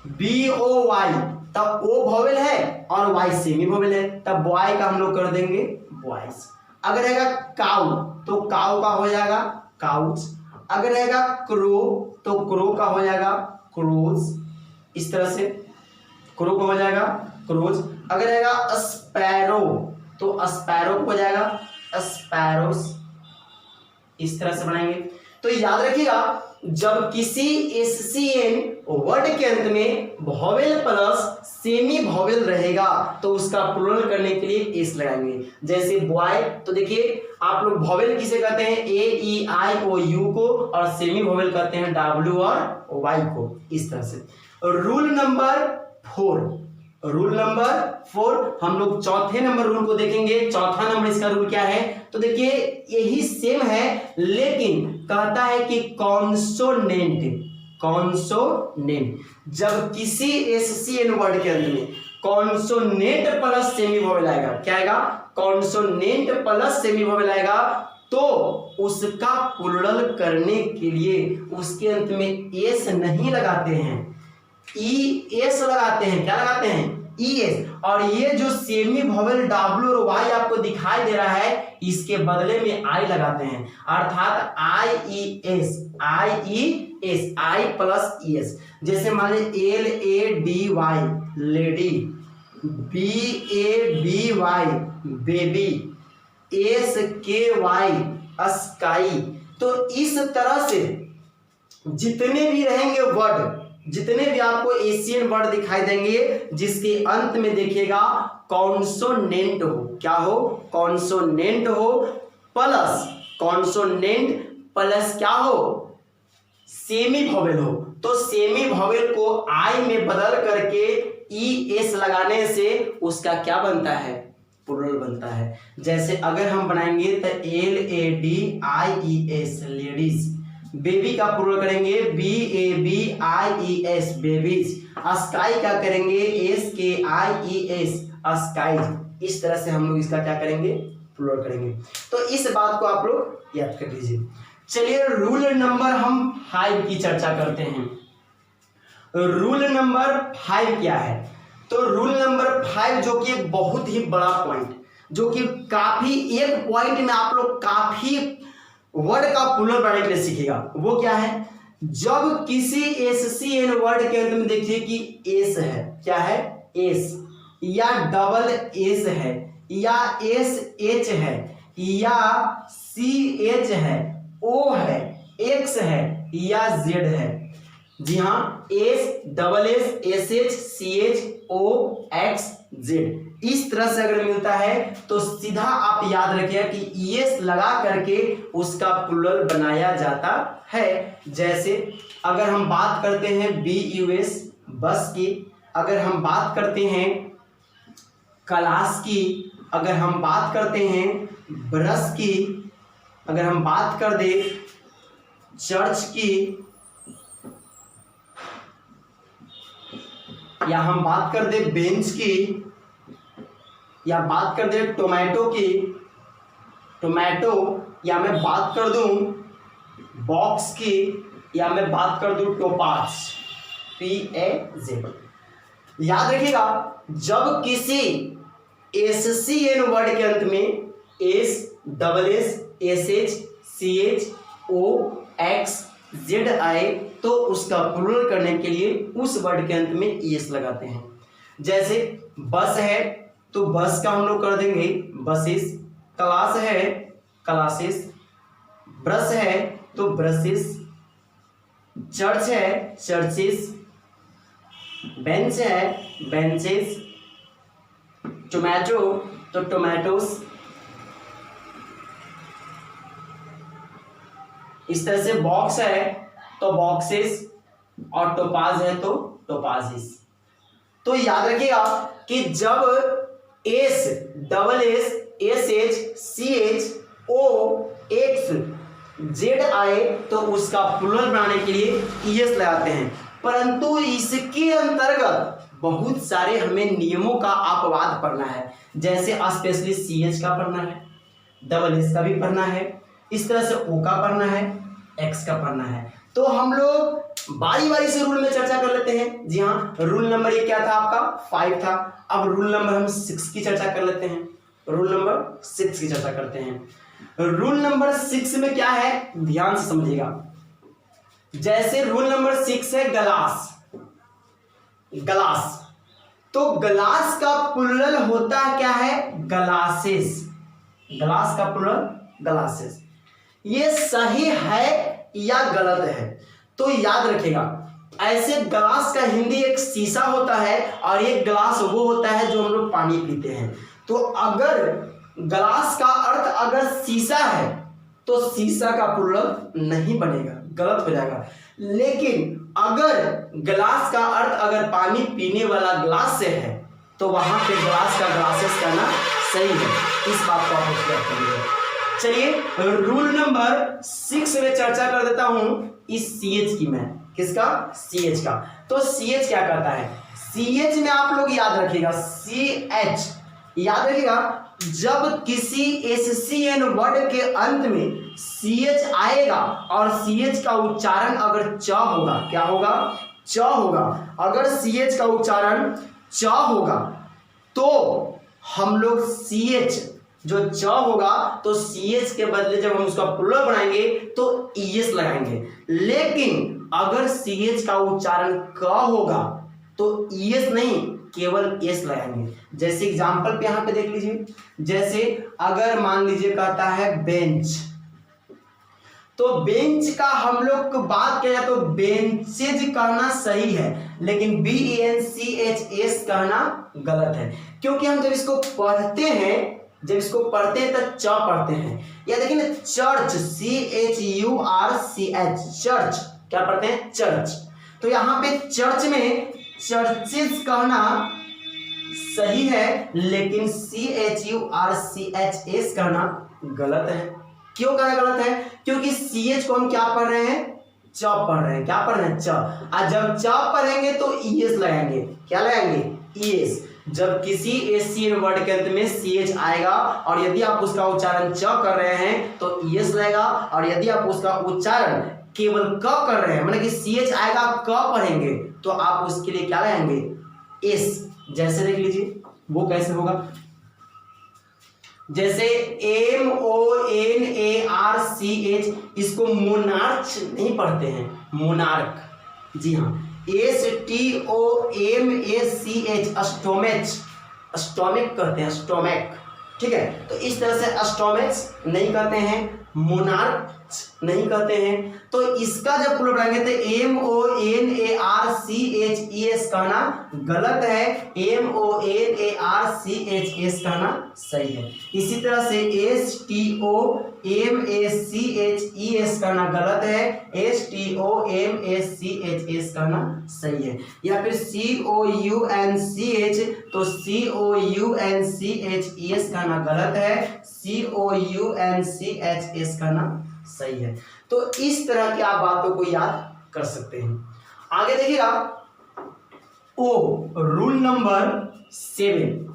[SPEAKER 1] बी ओ वाई, तब ओ वॉवेल है और वाई सेमी वॉवेल है, तब बॉय का हम लोग कर देंगे बॉयज। अगर रहेगा काउ तो काउ का हो जाएगा काउच। अगर रहेगा क्रो तो क्रो का हो जाएगा क्रोज, इस तरह से क्रो का हो जाएगा क्रोज। अगर रहेगा स्पैरो तो स्पैरो हो जाएगा स्पैरोस, इस तरह से बनाएंगे। तो याद रखिएगा, जब किसी एससीएन वर्ड के अंत में वॉवेल प्लस सेमी वॉवेल रहेगा तो उसका प्लुरल करने के लिए एस लगाएंगे। जैसे बॉय, तो देखिए आप लोग वॉवेल किसे कहते हैं, ए, ई, आई, ओ, यू को, और सेमी वॉवेल कहते हैं डब्ल्यू और वाई को, इस तरह से। रूल नंबर 4, रूल नंबर 4 हम लोग चौथे नंबर रूल को देखेंगे। चौथा नंबर इसका रूल क्या है, तो देखिए यही सेम है, लेकिन कहता है कि कॉन्सोनेंट, कॉन्सोनेंट जब किसी एससीएन वर्ड के अंत में कॉन्सोनेंट प्लस सेमी वॉवेल आएगा, क्या आएगा, कॉन्सोनेंट प्लस सेमी वॉवेल आएगा, तो उसका प्लुरल करने के लिए उसके अंत में एस नहीं लगाते हैं, ई एस लगाते हैं। क्या लगाते हैं, ई एस। और ये जो सेमी वॉवेल डब्ल्यू और वाई आपको दिखाई दे रहा है, इसके बदले में आई लगाते हैं, अर्थात I E S, I E S, I plus E S. जैसे मान लीजिए L A D Y lady, B A B Y baby, S K Y sky. तो इस तरह से जितने भी रहेंगे वर्ड, जितने भी आपको एशियन वर्ड दिखाई देंगे जिसके अंत में देखिएगा कॉन्सोनेंट हो, क्या हो, कॉन्सोनेंट हो प्लस, कॉन्सोनेंट प्लस क्या हो, सेमी वॉवेल हो, तो सेमी वॉवेल को आई में बदल करके ई एस लगाने से उसका क्या बनता है, प्लुरल बनता है। जैसे अगर हम बनाएंगे तो L A D I E S ladies, baby का प्लुरल करेंगे B A B I E S babies, sky का करेंगे एस के आई ई एस स्काईज। इस तरह से हम लोग इसका क्या करेंगे, प्लुरल करेंगे। तो इस बात को आप लोग याद कर लीजिए। चलिए रूल नंबर हम 5 की चर्चा करते हैं। रूल नंबर 5 क्या है, तो रूल नंबर 5 जो कि एक बहुत ही बड़ा पॉइंट, जो कि काफी एक पॉइंट में आप लोग काफी वर्ड का प्लुरल बनाने के लिए सीखेगा, वो क्या है, जब किसी एससीएन वर्ड के अंत में देखिए कि एस है, क्या है, एस या डबल एस है या एस एच है या सी एच है, ओ है, एक्स है या जेड है। जी हाँ, S double S, S H, C H, O, X, Z, इस तरह से अगर मिलता है तो सीधा आप याद रखिए कि एस लगा करके उसका प्लुरल बनाया जाता है। जैसे अगर हम बात करते हैं बी यू एस बस की, अगर हम बात करते हैं क्लास की, अगर हम बात करते हैं ब्रश की, अगर हम बात कर दे चर्च की, या हम बात कर दे बेंच की, या बात कर दे टोमेटो की, टोमेटो, या मैं बात कर दूं बॉक्स की, या मैं बात कर दूं टोपाज, PAZ। याद रखिएगा, जब किसी एससीएन वर्ड के अंत में S double S, S H, C H, O, X, Z आए तो उसका प्लुरल करने के लिए उस वर्ड के अंत में एस लगाते हैं। जैसे बस है तो बस का हम लोग कर देंगे बसेस, क्लास है क्लासेस, ब्रश है तो ब्रशेस, चर्च है चर्चेस, बेंच है बेंचेस, टोमेटो तो टोमेटोस। इस तरह से बॉक्स है तो बॉक्सेस और टोपाज है तो टोपाजिस। तो याद रखिएगा कि जब S double S, S H, C H, O, X, Z आए तो उसका प्लुरल बनाने के लिए ईएस लगाते हैं, परंतु इसके अंतर्गत बहुत सारे हमें नियमों का अपवाद पढ़ना है, जैसे स्पेशली CH का पढ़ना है, डबल एस का भी पढ़ना है, इस तरह से O का पढ़ना है, X का पढ़ना है। तो हम लोग बारी बारी से रूल में चर्चा कर लेते हैं। जी हाँ, रूल नंबर ये क्या था आपका 5 था। अब रूल नंबर हम 6 की चर्चा कर लेते हैं। रूल नंबर 6 की चर्चा करते हैं। रूल नंबर 6 में क्या है, ध्यान से समझिएगा। जैसे रूल नंबर 6 है गलास, गलास, तो गलास का प्लुरल होता क्या है, गलासेस। गलास का प्लुरल गलासेस। ये सही है या गलत है, तो याद रखिएगा। ऐसे ग्लास का हिंदी एक शीशा होता है और एक ग्लास वो होता है जो हम लोग पानी पीते हैं। तो अगर ग्लास का अर्थ अगर शीशा है तो शीशा का प्लुरल नहीं बनेगा, गलत हो जाएगा। लेकिन अगर ग्लास का अर्थ अगर पानी पीने वाला ग्लास से है तो वहां पे ग्लास का ग्लासेस करना सही है। इस बात को आप याद करिएगा। चलिए रूल नंबर 6 में चर्चा कर देता हूं इस CH की मैं, किसका, CH का। तो CH क्या करता है, CH में आप लोग याद रखिएगा, CH याद रखिएगा, जब किसी SCN वर्ड के अंत में CH आएगा और CH का उच्चारण अगर च होगा, क्या होगा, च होगा। अगर CH का उच्चारण च होगा तो हम लोग CH जो च होगा तो CH के बदले जब हम उसका प्लुरल बनाएंगे तो ES लगाएंगे। लेकिन अगर CH का उच्चारण क होगा तो ES नहीं, केवल S लगाएंगे। जैसे एग्जांपल पे यहां पे देख लीजिए, जैसे अगर मान लीजिए कहता है बेंच, तो बेंच का हम लोग को बात किया तो बेंचेज कहना सही है, लेकिन BENCHS कहना गलत है। क्योंकि हम जब इसको पढ़ते हैं, जब इसको पढ़ते हैं तो च पढ़ते हैं। या देखिए ना, चर्च, CHURCH, चर्च क्या पढ़ते हैं, चर्च। तो यहाँ पे चर्च में चर्चेस कहना सही है, लेकिन CHURCHS कहना गलत है। क्यों कहना गलत है, क्योंकि CH को हम क्या पढ़ रहे हैं, च पढ़ रहे हैं। क्या पढ़ रहे हैं, च। और जब च पढ़ेंगे तो ES लगाएंगे। क्या लगाएंगे, ES। जब किसी SCN वर्ड के अंत में CH आएगा और यदि आप उसका उच्चारण च कर रहे हैं तो ES लगेगा, और यदि आप उसका उच्चारण केवल क कर रहे हैं, मतलब कि CH आएगा क पढ़ेंगे, तो आप उसके लिए क्या लगाएंगे, S। जैसे देख लीजिए वो कैसे होगा, जैसे MONARCH, इसको मोनार्च नहीं पढ़ते हैं, मोनार्क। जी हाँ, STOMACH, स्टोमेच, स्टोमिक कहते हैं, स्टोमिक। ठीक है, तो इस तरह से स्टोमेच नहीं कहते हैं, मोनार्च नहीं कहते हैं। तो इसका जब प्लुरल बनाएंगे तो MONARCHES कहना गलत है, MONARCHS कहना सही है। इसी तरह से STOMACHES कहना गलत है, STOMACHS कहना सही है। या फिर COUNCH, तो COUNCHES कहना गलत है, COUNCHS कहना सही है। तो इस तरह की आप बातों को याद कर सकते हैं। आगे देखिएगा, ओ रूल नंबर 7।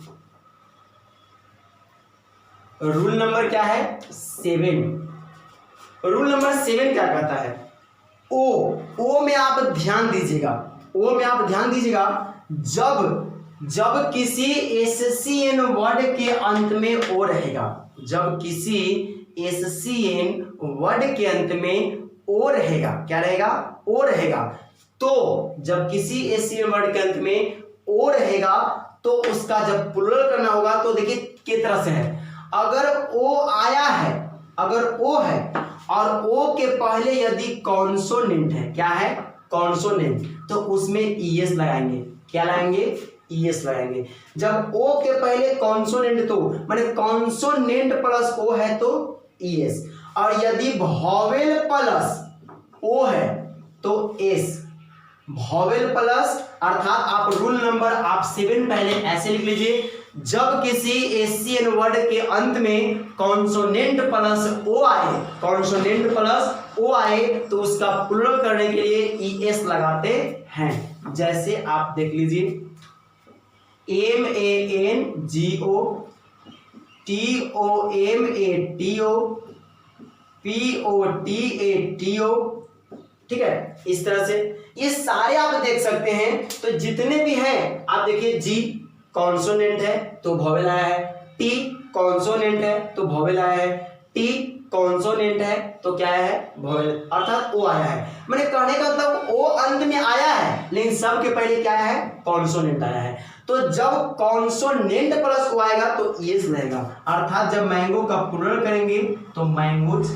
[SPEAKER 1] रूल नंबर क्या है, 7। रूल नंबर 7 क्या कहता है, ओ में आप ध्यान दीजिएगा, ओ में आप ध्यान दीजिएगा, जब किसी SCN वर्ड के अंत में ओ रहेगा, जब किसी SCN वर्ड के अंत में ओ रहेगा, क्या रहेगा, ओ रहेगा, तो जब किसी SCN वर्ड के अंत में ओ रहेगा तो उसका जब प्लुरल करना होगा तो देखिए किस तरह से है। अगर ओ आया है, अगर ओ है और ओ के पहले यदि कॉन्सोनेंट है, क्या है, कॉन्सोनेंट, तो उसमें ES लगाएंगे। क्या लगाएंगे, ES लगाएंगे। जब ओ के पहले कॉन्सोनेंट, तो माने कॉन्सोनेंट प्लस ओ है तो ES, और यदि वॉवेल प्लस ओ है तो S। वॉवेल प्लस अर्थात आप रूल नंबर आप 7 पहले ऐसे लिख लीजिए, जब किसी SCN वर्ड के अंत में कॉन्सोनेंट प्लस ओ आए, कॉन्सोनेंट प्लस ओ आए तो उसका प्लुरल करने के लिए ES लगाते हैं। जैसे आप देख लीजिए, MANGO TOMATO POTATO, ठीक है। इस तरह से ये सारे आप देख सकते हैं। तो जितने भी हैं आप देखिए, G कॉन्सोनेंट है तो वोवेल आया है, T कॉन्सोनेंट है तो वोवेल आया है, T कॉन्सोनेंट है तो क्या है, वोवेल, अर्थात O आया है। मैंने कहने का मतलब O अंत में आया है, लेकिन सबके पहले क्या है, कॉन्सोनेंट आया है। तो जब कॉन्सोनेंट प्लस O आएगा तो एस रहेगा, अर्थात जब मैंगो का प्लुरल करेंगे तो मैंगोज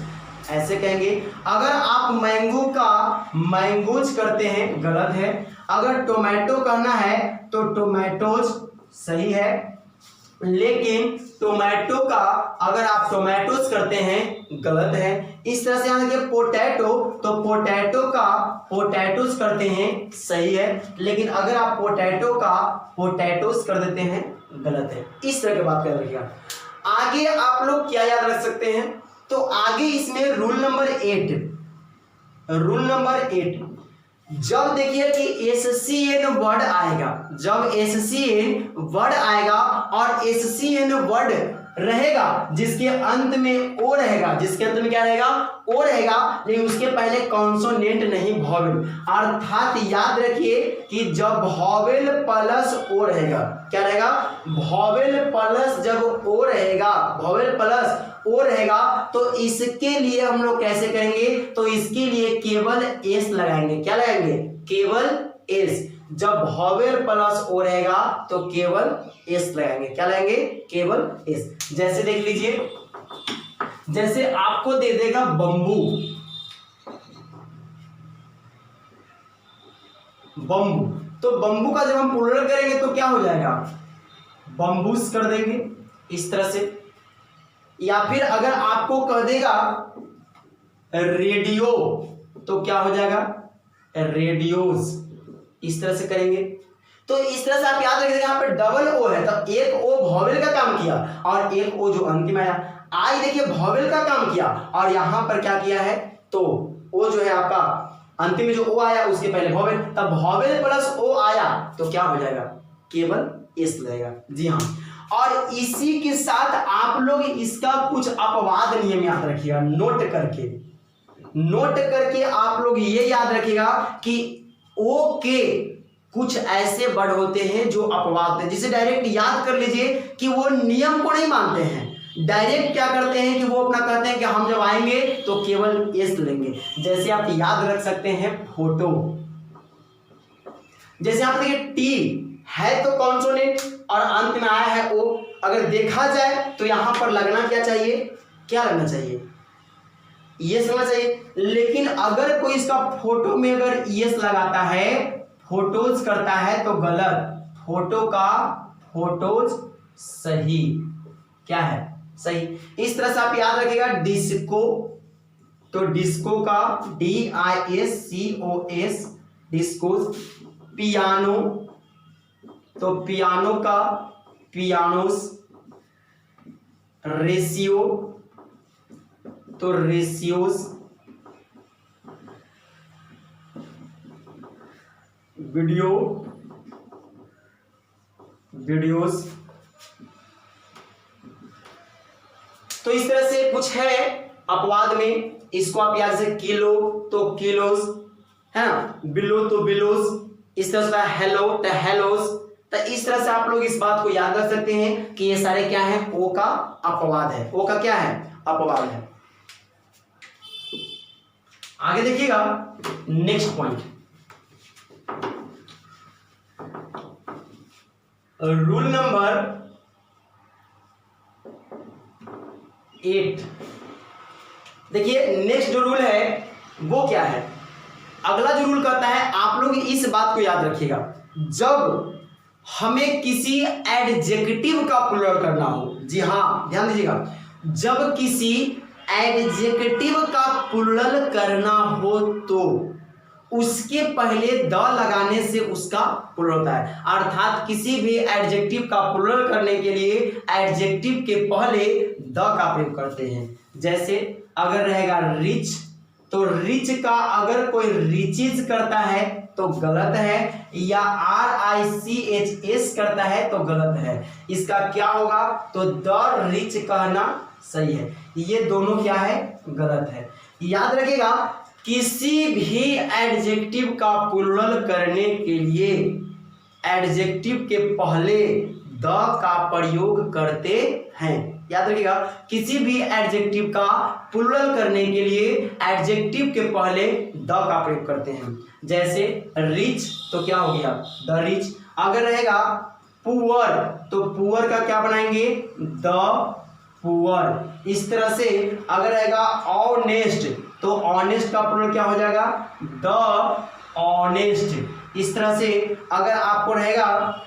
[SPEAKER 1] ऐसे कहेंगे। अगर आप मैंगो का मैंगोज करते हैं गलत है, अगर टोमेटो कहना है तो टोमेटोज सही है, लेकिन टोमेटो का अगर आप टोमेटोज करते हैं गलत है। इस तरह से यहाँ देखिए पोटैटो, तो पोटैटो का पोटैटोज करते हैं सही है, लेकिन अगर आप पोटैटो का पोटैटोज कर देते हैं गलत है। इस तरह की बात कर रखिएगा। आगे आप लोग क्या याद रख सकते हैं, तो आगे इसमें रूल नंबर 8, जब देखिए कि SCN वर्ड आएगा, जब SCN वर्ड आएगा और SCN वर्ड रहेगा जिसके अंत में ओ रहेगा, जिसके अंत में क्या रहेगा, ओ रहेगा, लेकिन उसके पहले कॉन्सोनेंट नहीं वोवेल, अर्थात याद रखिए कि जब वोवेल प्लस ओ रहेगा, क्या रहेगा, वोवेल प्लस जब ओ रहेगा, वोवेल प्लस ओ रहेगा, तो इसके लिए हम लोग कैसे करेंगे, तो इसके लिए केवल एस लगाएंगे। क्या लगाएंगे, केवल एस। जब वोवेल प्लस ओ रहेगा तो केवल एस लगाएंगे। क्या लगाएंगे, केवल एस। जैसे देख लीजिए, जैसे आपको दे देगा बंबू, बंबू, तो बंबू का जब हम प्लुरल करेंगे तो क्या हो जाएगा, बंबूस कर देंगे इस तरह से। या फिर अगर आपको कह देगा रेडियो तो क्या हो जाएगा, रेडियोस, इस तरह से करेंगे। तो इस तरह से आप याद रखिएगा, यहाँ पे डबल ओ है तो एक ओ वोवेल का काम किया और एक ओ जो अंत में आया, आई देखिए वोवेल का काम किया और यहां पर क्या किया है, तो ओ जो है आपका अंतिम में जो ओ आया उसके पहले वोवेल, तब वोवेल प्लस ओ आया तो क्या हो जाएगा, केवल एस लगेगा। जी हाँ, और इसी के साथ आप लोग इसका कुछ अपवाद नियम याद रखिएगा, नोट करके आप लोग ये याद रखिएगा कि ओ के कुछ ऐसे वर्ड होते हैं जो अपवाद है, जिसे डायरेक्ट याद कर लीजिए कि वो नियम को नहीं मानते हैं, डायरेक्ट क्या करते हैं कि वो अपना कहते हैं कि हम जब आएंगे तो केवल एस लेंगे। जैसे आप याद रख सकते हैं फोटो, जैसे आप देखिए टी है तो कॉन्सोनेंट और अंत में आया है ओ, अगर देखा जाए तो यहां पर लगना क्या चाहिए, क्या लगना चाहिए, यस लगना चाहिए। लेकिन अगर कोई इसका फोटो में अगर यस लगाता है, फोटोज करता है तो गलत, फोटो का फोटोज सही, क्या है, सही। इस तरह से आप याद रखिएगा डिस्को, तो डिस्को का DISCOS डिस्कोस, पियानो तो पियानो का पियानोस, रेशियो तो रेशियोस, वीडियो वीडियोस। तो इस तरह से कुछ है अपवाद में, इसको आप याद से किलो तो किलोस है ना, बिलो तो बिलोस, इस तरह से हेलो तो हेलोस। तो इस तरह से आप लोग इस बात को याद रख सकते हैं कि ये सारे क्या है, ओ का अपवाद है, ओ का क्या है, अपवाद है। आगे देखिएगा नेक्स्ट पॉइंट, रूल नंबर 8। देखिए नेक्स्ट जो रूल है वो क्या है, अगला जो रूल कहता है, आप लोग इस बात को याद रखिएगा, जब हमें किसी एडजेक्टिव का प्लुरल करना हो, जी हाँ ध्यान दीजिएगा, जब किसी एडजेक्टिव का प्लुरल करना हो तो उसके पहले द लगाने से उसका प्लुरल होता है। अर्थात किसी भी एडजेक्टिव का प्लुरल करने के लिए एडजेक्टिव के पहले द का प्रयोग करते हैं। जैसे अगर रहेगा रिच तो रिच का अगर कोई रिचेज करता है तो गलत है, या RICHS करता है तो गलत है। इसका क्या होगा, तो द रिच कहना सही है। ये दोनों क्या है, गलत है। याद रखिएगा, किसी भी एडजेक्टिव का प्लुरल करने के लिए एडजेक्टिव के पहले द का प्रयोग करते हैं। याद रखिएगा, किसी भी एडजेक्टिव का प्लुरल करने के लिए एडजेक्टिव के पहले द का प्रयोग करते हैं। जैसे रिच तो क्या हो गया, द रिच। अगर रहेगा पुअर तो पुअर का क्या बनाएंगे, द पुअर। इस तरह से अगर रहेगा ऑनेस्ट तो ऑनेस्ट का प्लुरल क्या हो जाएगा, द ऑनेस्ट। इस तरह से अगर आपको रहेगा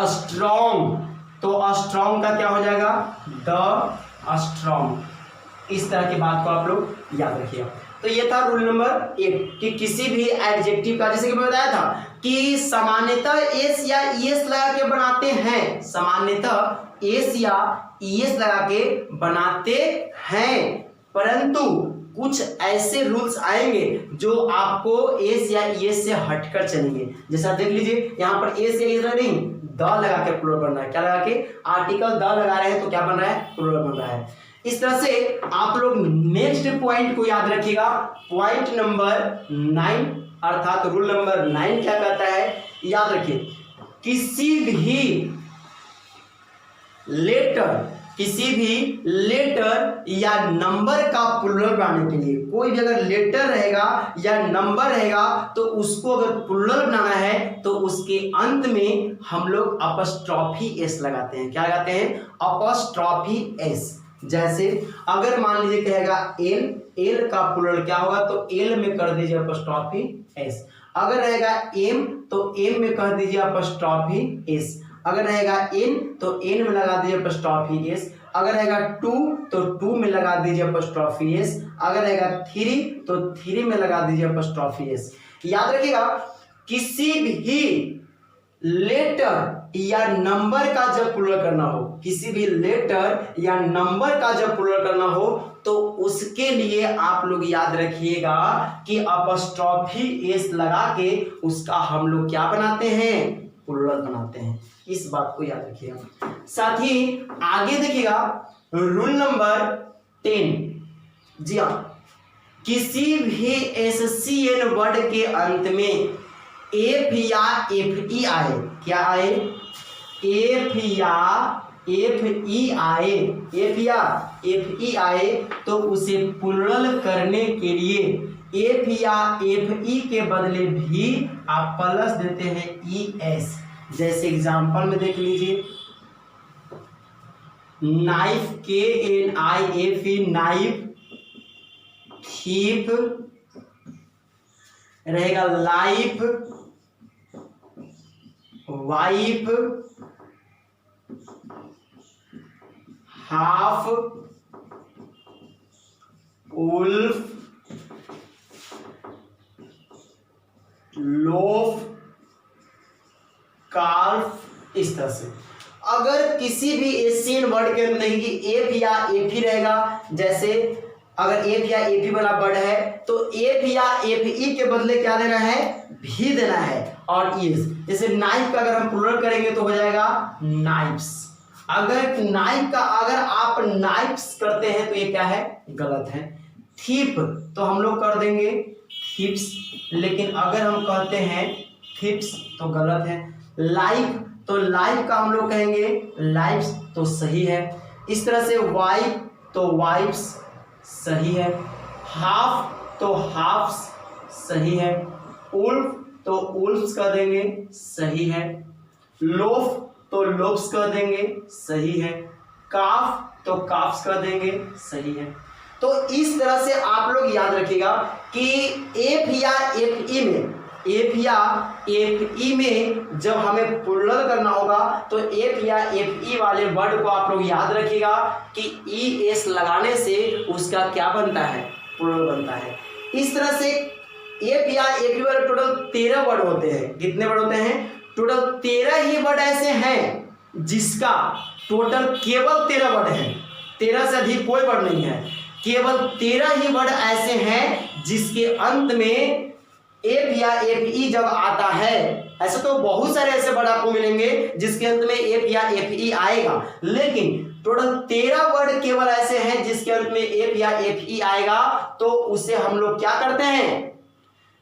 [SPEAKER 1] स्ट्रॉन्ग तो स्ट्रॉन्ग का क्या हो जाएगा, द स्ट्रॉन्ग। इस तरह की बात को आप लोग याद रखिएगा। तो ये था रूल नंबर 1 कि किसी भी एडजेक्टिव का, जैसे कि मैं बताया था कि सामान्यतः एस या ईएस लगा के बनाते हैं, सामान्यतः एस या ईएस लगा के बनाते हैं, परंतु कुछ ऐसे रूल्स आएंगे जो आपको एस या ईएस से हटकर चलेंगे। जैसा देख लीजिए यहाँ पर एस या ईएस नहीं, द लगा के प्लुरल बन रहा है। क्या लगा के, आर्टिकल द लगा रहे हैं तो क्या बन रहा है, प्लुरल बन रहा है। इस तरह से आप लोग नेक्स्ट पॉइंट को याद रखिएगा, पॉइंट नंबर 9, अर्थात रूल नंबर 9 क्या कहता है, याद रखिए, किसी भी लेटर या नंबर का प्लुरल बनाने के लिए, कोई भी अगर लेटर रहेगा या नंबर रहेगा तो उसको अगर प्लुरल बनाना है तो उसके अंत में हम लोग अपस्ट्रॉफी एस लगाते हैं। क्या लगाते हैं, अपस्ट्रॉफी एस। जैसे अगर मान लीजिए कहेगा एल का प्लुरल क्या होगा, तो एल में कर दीजिए अपस्ट्रॉफी एस। अगर रहेगा एम तो एम में कर दीजिए अपस्ट्रॉफी एस। अगर रहेगा एन तो एन में लगा दीजिए अपस्ट्रॉफी एस। अगर रहेगा 2 तो 2 में लगा दीजिए अपस्ट्रॉफी एस। अगर रहेगा 3 तो 3 में लगा दीजिए अपस्ट्रॉफी एस। याद रखिएगा, किसी भी लेटर या नंबर का जब प्लुरल करना हो, किसी भी लेटर या नंबर का जब प्लुरल करना हो तो उसके लिए आप लोग याद रखिएगा कि अपस्ट्रॉफी एस लगा के उसका हम लोग क्या बनाते हैं, प्लुरल बनाते हैं। इस बात को याद रखिएगा। साथ ही आगे देखिएगा रूल नंबर 10। जी हाँ, किसी भी SCN वर्ड के अंत में एफ या FE आए, क्या आए, एफ या FE आए, एफ या FE आए तो उसे प्लुरल करने के लिए एफ या FE के बदले भी आप प्लस देते हैं ES। जैसे एग्जांपल में देख लीजिए, नाइफ, KNIFE नाइफ, थीप रहेगा, life, wife, half, wolf, loaf, calf. इस तरह से अगर किसी भी एशियन वर्ड के अंदर नहीं कि एफ या एफी रहेगा, जैसे अगर एफ या एफी वाला वर्ड है तो एफ या एफई के बदले क्या देना है, भी देना है और इज। जैसे नाइफ का अगर हम प्लुरल करेंगे तो हो जाएगा नाइफ्स। अगर नाइफ का अगर आप नाइफ्स करते हैं तो ये क्या है, गलत है। थीप तो हम लोग कर देंगे थीप्स, लेकिन अगर हम कहते हैं थिप्स तो गलत है। लाइफ तो लाइफ का हम लोग कहेंगे लाइफ्स तो सही है। इस तरह से वाइफ तो वाइफ्स सही है। हाफ तो हाफ्स सही है। उल्फ तो उल्फ्स कर देंगे, सही है। लोफ तो लोफ्स कर देंगे, सही है। काफ तो काफ्स कर देंगे, सही है। तो इस तरह से आप लोग याद रखिएगा कि एफ या एफ ई में, एफ या एफ ई में जब हमें प्लुरल करना होगा तो एफ या एफ ई वाले वर्ड को आप लोग याद रखिएगा कि ई एस लगाने से उसका क्या बनता है, प्लुरल बनता है। इस तरह से एफ या एफ ई वाले टोटल 13 वर्ड होते हैं। कितने वर्ड होते हैं? टोटल 13 ही वर्ड ऐसे हैं जिसका टोटल केवल 13 वर्ड है, 13 से अधिक कोई वर्ड नहीं है। केवल 13 ही वर्ड ऐसे हैं जिसके अंत में एफ या एफ ई जब आता है। ऐसे तो बहुत सारे ऐसे वर्ड आपको मिलेंगे जिसके अंत में एफ या एफ ई आएगा, लेकिन टोटल 13 वर्ड केवल ऐसे हैं जिसके अंत में एफ या एफ ई आएगा। तो उसे हम लोग क्या करते हैं,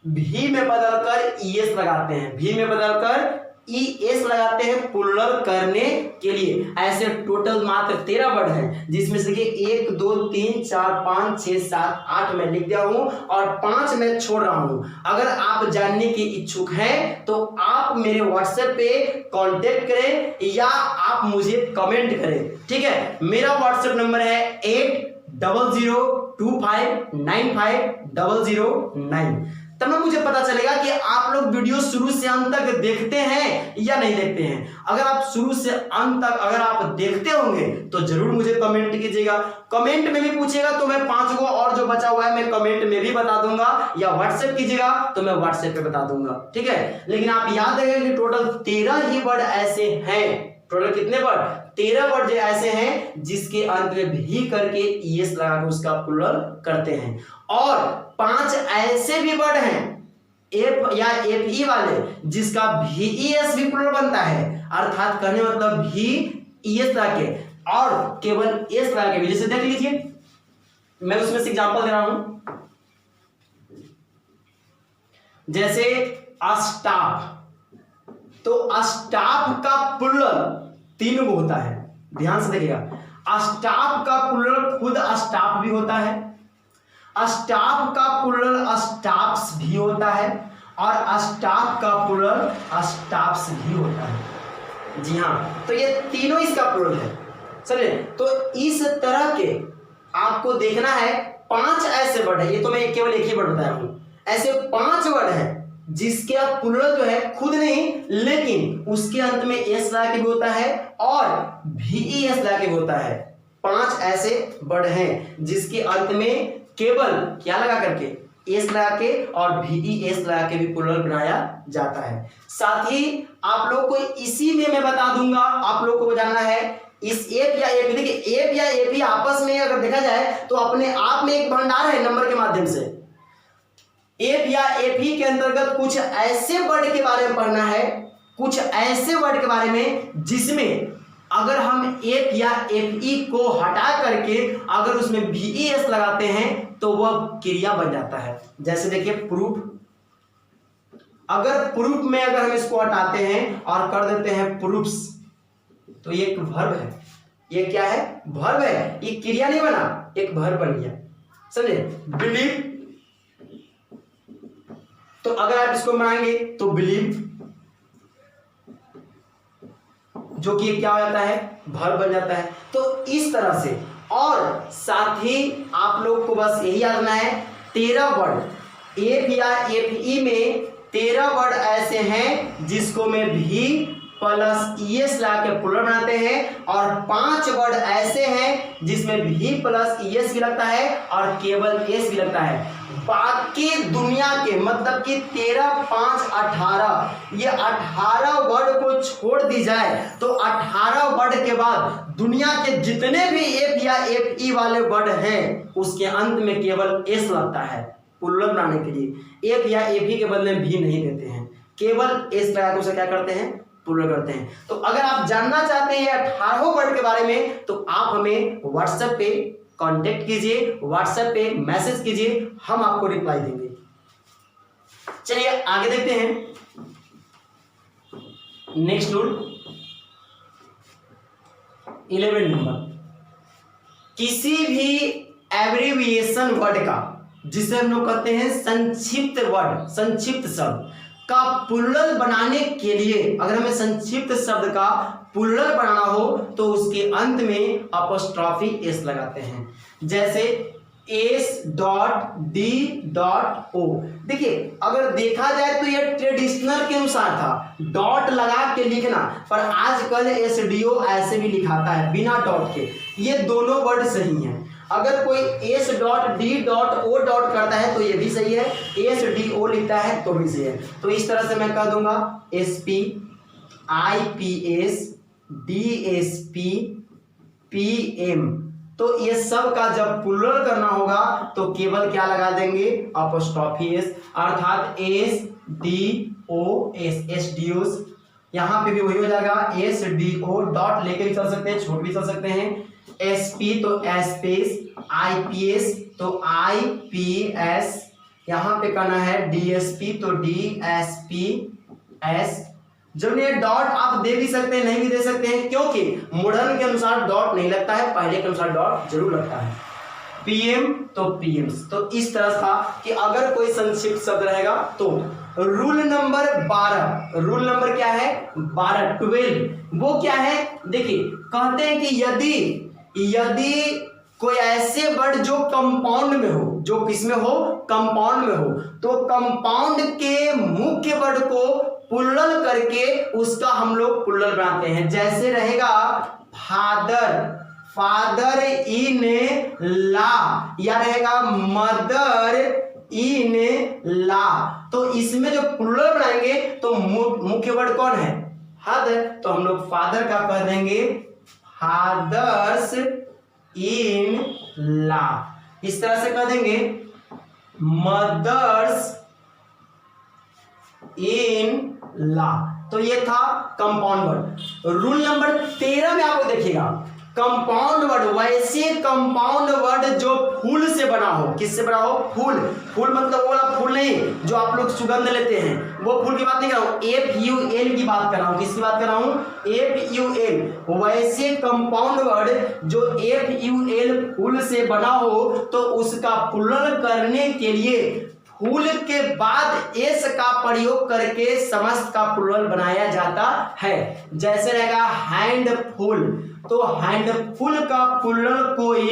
[SPEAKER 1] भी में बदलकर ईएस लगाते हैं, भी में बदलकर ईएस लगाते हैं प्लुरल करने के लिए। ऐसे टोटल मात्र 13 वर्ड हैं, जिसमें से 1 2 3 4 5 6 7 8 मैं लिख दिया हूं और 5 मैं छोड़ रहा हूं। अगर आप जानने के इच्छुक हैं तो आप मेरे व्हाट्सएप पे कांटेक्ट करें या आप मुझे कमेंट करें, ठीक है। मेरा व्हाट्सएप नंबर है 8002595009, तब ना मुझे पता चलेगा कि आप लोग वीडियो शुरू से अंत तक देखते हैं या नहीं देखते हैं। अगर आप शुरू से अंत तक अगर आप देखते होंगे तो जरूर मुझे कमेंट कीजिएगा। कमेंट में भी पूछेगा तो मैं 5 को और जो बचा हुआ है मैं कमेंट में भी बता दूंगा, या व्हाट्सएप कीजिएगा तो मैं व्हाट्सएप पे बता दूंगा, ठीक है। लेकिन आप याद रखें कि टोटल 13 ही वर्ड ऐसे हैं। टोटल कितने वर्ड, 13 वर्ड जो ऐसे हैं जिसके अंत में भी करके ईएस लगा के उसका प्लुरल करते हैं, और 5 ऐसे भी वर्ड हैं एफ या एफ ई वाले जिसका भी ईएस भी प्लुरल बनता है, अर्थात कहने मतलब भी ईएस लगा के और केवल एस लगा के भी। जैसे देख लीजिए, मैं उसमें से एग्जांपल दे रहा हूं, जैसे अस्टाफ, तो अस्टाफ का प्लुरल 3 गो होता है, ध्यान से देखिएगा। अस्टाफ का प्लुरल खुद अस्टाफ भी होता है, अस्टाफ का प्लुरल अस्टाफ्स भी होता है, और अस्टाफ का प्लुरल अस्टाफ्स भी होता है। जी हाँ, तो ये तीनों इसका प्लुरल है, समझे। तो इस तरह के आपको देखना है 5 ऐसे वर्ड है, ये तो मैं केवल एक ही वर्ड बताया हूं, ऐसे 5 वर्ड है जिसके प्लुरल जो है खुद नहीं लेकिन उसके अंत में एस लगा के भी होता है और भी एस लगा के भी होता है। 5 ऐसे वर्ड हैं जिसके अंत में केवल क्या लगा करके, एस लगा के और भी एस लगा के भी प्लुरल बनाया जाता है। साथ ही आप लोग को इसी में मैं बता दूंगा, आप लोग को जानना है इस एफ या एफ, देखिए एफ या एफ आपस में अगर देखा जाए तो अपने आप में एक भंडार है नंबर के माध्यम से। एफ या एफ के अंतर्गत कुछ ऐसे वर्ड के बारे में पढ़ना है, कुछ ऐसे वर्ड के बारे में जिसमें अगर हम एफ या एफ ई को हटा करके अगर उसमें भी एस लगाते हैं तो वह क्रिया बन जाता है। जैसे देखिए प्रूफ, अगर प्रूफ में अगर हम इसको हटाते हैं और कर देते हैं प्रूफ्स, तो ये एक वर्ब है। ये क्या है, वर्ब है, ये क्रिया नहीं बना, एक वर्ब बन गया, समझे। बिलीव, तो अगर आप इसको बनाएंगे तो बिलीव, जो कि क्या हो जाता है, वर्ब बन जाता है। तो इस तरह से, और साथ ही आप लोग को बस यही याद रखना है 13 वर्ड एफ या एफ ई में 13 वर्ड ऐसे हैं जिसको में भी प्लस ईएस लगा के प्लुरल बनाते हैं, और 5 वर्ड ऐसे हैं जिसमें भी प्लस ईएस भी लगता है और केवल एस भी लगता है। बाकी दुनिया के मतलब कि 13 5 18, ये 18 वर्ड को छोड़ दी जाए तो 18 वर्ड के बाद दुनिया के जितने भी एफ या एफ ई वाले वर्ड हैं उसके अंत में केवल एस लगता है प्लुरल बनाने के लिए। एफ या एफ ई के बदले भी नहीं देते हैं, केवल एस लगा के उसे क्या करते हैं, प्लुरल करते हैं। तो अगर आप जानना चाहते हैं 18 वर्ड के बारे में तो आप हमें व्हाट्सएप पे कांटेक्ट कीजिए, व्हाट्सएप पे मैसेज कीजिए, हम आपको रिप्लाई देंगे। चलिए आगे देखते हैं नेक्स्ट रूल 11 नंबर। किसी भी एब्रिविएशन वर्ड का, जिसे हम लोग कहते हैं संक्षिप्त वर्ड, संक्षिप्त शब्द का प्लुरल बनाने के लिए, अगर हमें संक्षिप्त शब्द का प्लुरल बनाना हो तो उसके अंत में अपॉस्ट्रॉफी एस लगाते हैं। जैसे S dot D dot O, देखिए अगर देखा जाए तो ये ट्रेडिशनल के अनुसार था डॉट लगा के लिखना, पर आजकल एस डी ओ ऐसे भी लिखाता है बिना डॉट के। ये दोनों वर्ड सही हैं। अगर कोई S dot D dot O dot करता है तो ये भी सही है, एस डी ओ लिखता है तो भी सही है। तो इस तरह से मैं कह दूंगा S P I P S D S P P M तो ये सब का जब प्लूरल करना होगा तो केवल क्या लगा देंगे, अपॉस्ट्रोफी एस, अर्थात S D O S, S D O. यहाँ पे भी वही हो जाएगा, एस डी ओ, डॉट लेके भी चल सकते हैं, छोड़ भी चल सकते हैं। एस पी तो एसपीएस, आई पी एस तो आई पी एस, यहाँ पे करना है डीएसपी तो डी एस पी एस। जब ये डॉट आप दे भी सकते हैं, नहीं भी दे सकते हैं, क्योंकि मॉडर्न के अनुसार डॉट नहीं लगता है, पहले के अनुसार डॉट जरूर लगता है। पीएम तो पीएम्स। तो इस तरह था कि अगर कोई संक्षिप्त शब्द रहेगा तो रूल नंबर 12, रूल नंबर क्या है 12, 12, वो क्या है देखिए, कहते हैं कि यदि कोई ऐसे वर्ड जो कंपाउंड में हो, जो किसमें हो, कंपाउंड में हो, तो कंपाउंड के मुख्य वर्ड को प्लूरल करके उसका हम लोग प्लूरल बनाते हैं। जैसे रहेगा फादर, फादर इन ला, या रहेगा मदर इन ला। तो इसमें जो प्लूरल बनाएंगे तो मुख्य वर्ड कौन है, फादर, तो हम लोग फादर का कह देंगे फादर्स इन ला। इस तरह से कह देंगे मदर्स इन ला। तो ये था कंपाउंड वर्ड। रूल नंबर 13 में आपको देखिएगा कंपाउंड वर्ड, वैसे कंपाउंड वर्ड जो फूल से बना हो, किससे बना हो, फूल, फूल मतलब वो वाला फूल नहीं जो आप लोग सुगंध लेते हैं, वो फूल की बात नहीं कर रहा हूं, FUL की बात कर रहा हूं। किसकी बात कर रहा हूं, FUL। वैसे कंपाउंड वर्ड जो FUL फूल से बना हो तो उसका प्लूरल करने के लिए फूल के बाद एस का प्रयोग करके समस्त का प्लूरल बनाया जाता है। जैसे रहेगा हैंडफुल, तो हैंडफुल का प्लूरल कोई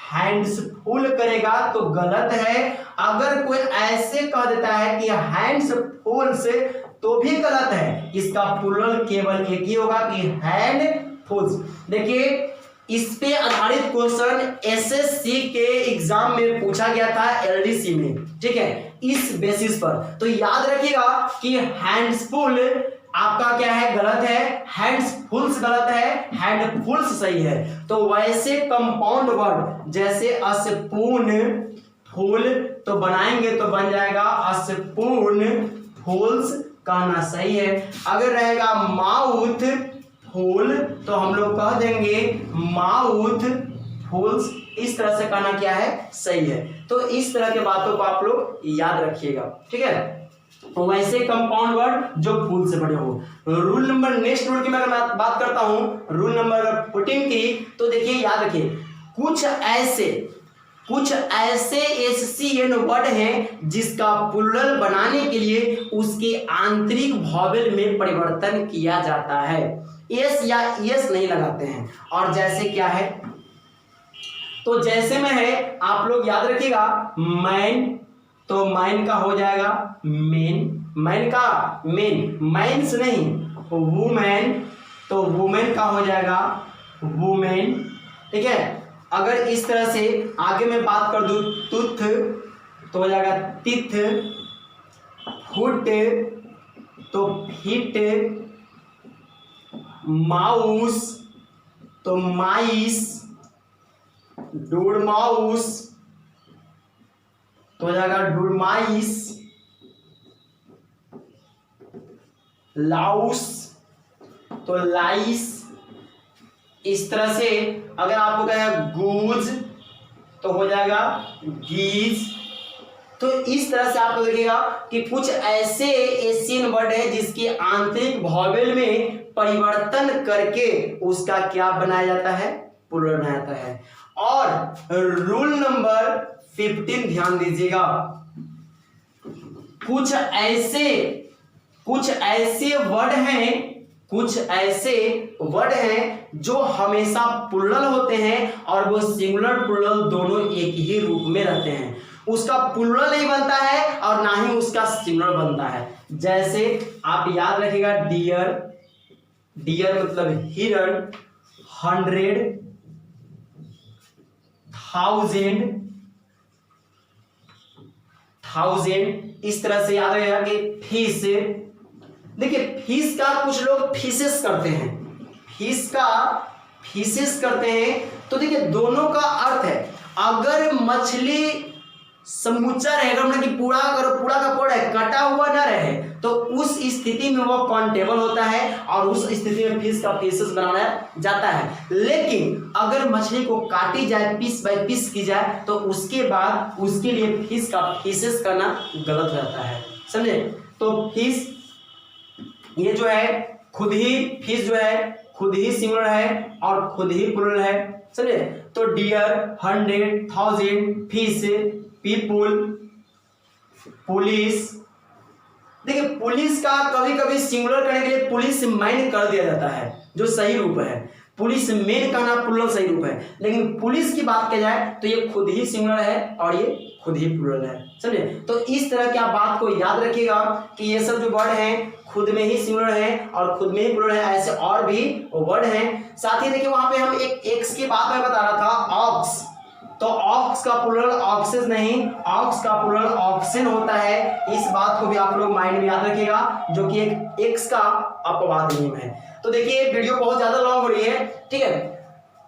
[SPEAKER 1] हैंड्सफुल करेगा तो गलत है। अगर कोई ऐसे कह देता है कि हैंड्सफुल से, तो भी गलत है। इसका प्लूरल केवल एक ही होगा कि हैंडफुल्स। देखिए इस पे आधारित क्वेश्चन एसएससी के एग्जाम में पूछा गया था एलडीसी में, ठीक है, इस बेसिस पर। तो याद रखिएगा कि हैंड्सफुल आपका क्या है, गलत है, हैंड्सफुल्स गलत है, हैंडफुल्स सही है। तो वैसे कंपाउंड वर्ड जैसे अस्पून फूल, तो बनाएंगे तो बन जाएगा अस्पून फूल्स, कहना सही है। अगर रहेगा माउथ फूल तो हम लोग कह देंगे माउथ फूल्स। इस तरह से कहना क्या है, सही है। तो इस तरह के बातों को आप लोग याद रखिएगा, ठीक है। तो वैसे कंपाउंड वर्ड जो फूल से बने हो। रूल नंबर, नेक्स्ट रूल की मैं बात करता हूं, रूल नंबर 14 की। तो देखिए याद रखिए, कुछ ऐसे एससीएन वर्ड हैं जिसका प्लूरल बनाने के लिए उसके आंतरिक वॉवेल में परिवर्तन किया जाता है, एस या एस नहीं लगाते हैं। और जैसे क्या है, तो जैसे में है आप लोग याद रखिएगा मैन, तो मैन का हो जाएगा मेन, मैन का मेन, मैंस नहीं, वुमेन, तो वुमेन का हो जाएगा वुमेन, ठीक है। अगर इस तरह से आगे मैं बात कर दूं तुथ, तो हो जाएगा तिथ, फुट तो फिट, माउस तो माइस, डोरमाउस तो हो जाएगा डोरमाइस, लाउस तो लाइस। इस तरह से अगर आपको कहेगा गूज तो हो जाएगा गीज। तो इस तरह से आपको देखिएगा कि कुछ ऐसे एशियन वर्ड है जिसकी आंतरिक वॉवेल में परिवर्तन करके उसका क्या बनाया जाता है, प्लूरल बनाया जाता है। और रूल नंबर 15 ध्यान दीजिएगा, कुछ ऐसे वर्ड हैं जो हमेशा प्लूरल होते हैं और वो सिंगुलर प्लूरल दोनों एक ही रूप में रहते हैं। उसका प्लूरल नहीं बनता है और ना ही उसका सिंगुलर बनता है। जैसे आप याद रखिएगा डियर, डियर मतलब हिरण, 100, 1000, इस तरह से याद रखिएगा कि फिश। देखिए फिश का कुछ लोग फिशेस करते हैं, फिश का फिशेस करते हैं, तो देखिए दोनों का अर्थ है, अगर मछली समूचा रहेगा मतलब कि पूरा, अगर पूरा का पूरा कटा हुआ ना रहे तो उस स्थिति में वो काउंटेबल होता है और उस स्थिति में फिश का पीसेस बनाया जाता है। लेकिन अगर मछली को काटी जाए, पीस बाय पीस की जाए, तो उसके बाद उसके लिए फिश का पीसेस करना गलत हो जाता है, समझे। तो फिश ये जो है खुद ही, फिश जो है खुद ही सिंगुलर है और खुद ही प्लूरल है, समझे। तो डियर, 100, 1000, फिश, पीपुल, पुलिस। देखिए पुलिस का कभी कभी सिंगुलर करने के लिए पुलिस मैन कर दिया जाता है, जो सही रूप है। पुलिस मैन कहना प्लूरल सही रूप है, लेकिन पुलिस की बात की जाए तो ये खुद ही सिंगुलर है और ये खुद ही प्लूरल है, समझे। तो इस तरह की आप बात को याद रखिएगा कि ये सब जो वर्ड हैं खुद में ही सिंगुलर है और खुद में ही प्लूरल है, ऐसे और भी वर्ड हैं। साथ ही देखिए वहां पे हम एक एक्स की बात मैं बता रहा था, ऑक्स। तो ऑक्स का प्लूरल ऑक्सेस नहीं, ऑक्स का प्लूरल ऑक्सन होता है। इस बात को भी आप लोग माइंड में याद रखिएगा, जो कि एक एक्स का अपवाद नियम है। तो देखिए वीडियो बहुत ज्यादा लॉन्ग हो रही है, ठीक है,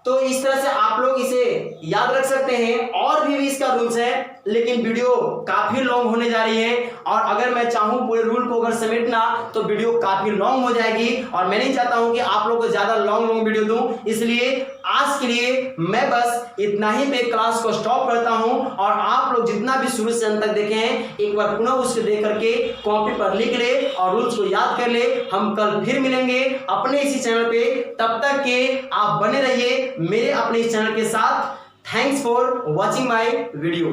[SPEAKER 1] तो इस तरह से आप लोग इसे याद रख सकते हैं। और भी इसका रूल्स है, लेकिन वीडियो काफी लॉन्ग होने जा रही है और अगर मैं चाहूं पूरे रूल को अगर समेटना तो वीडियो काफी लॉन्ग हो जाएगी और मैं नहीं चाहता हूं कि आप लोग को ज्यादा लॉन्ग वीडियो दूं। इसलिए आज के लिए मैं बस इतना ही पे क्लास को स्टॉप करता हूं और आप लोग जितना भी शुरू से अंत तक देखे हैं एक बार पुनः उसको देख करके कॉपी पर लिख ले और रूल्स को याद कर ले। हम कल फिर मिलेंगे अपने इसी चैनल पे, तब तक के आप बने रहिए मेरे अपने इस चैनल के साथ। Thanks for watching my video.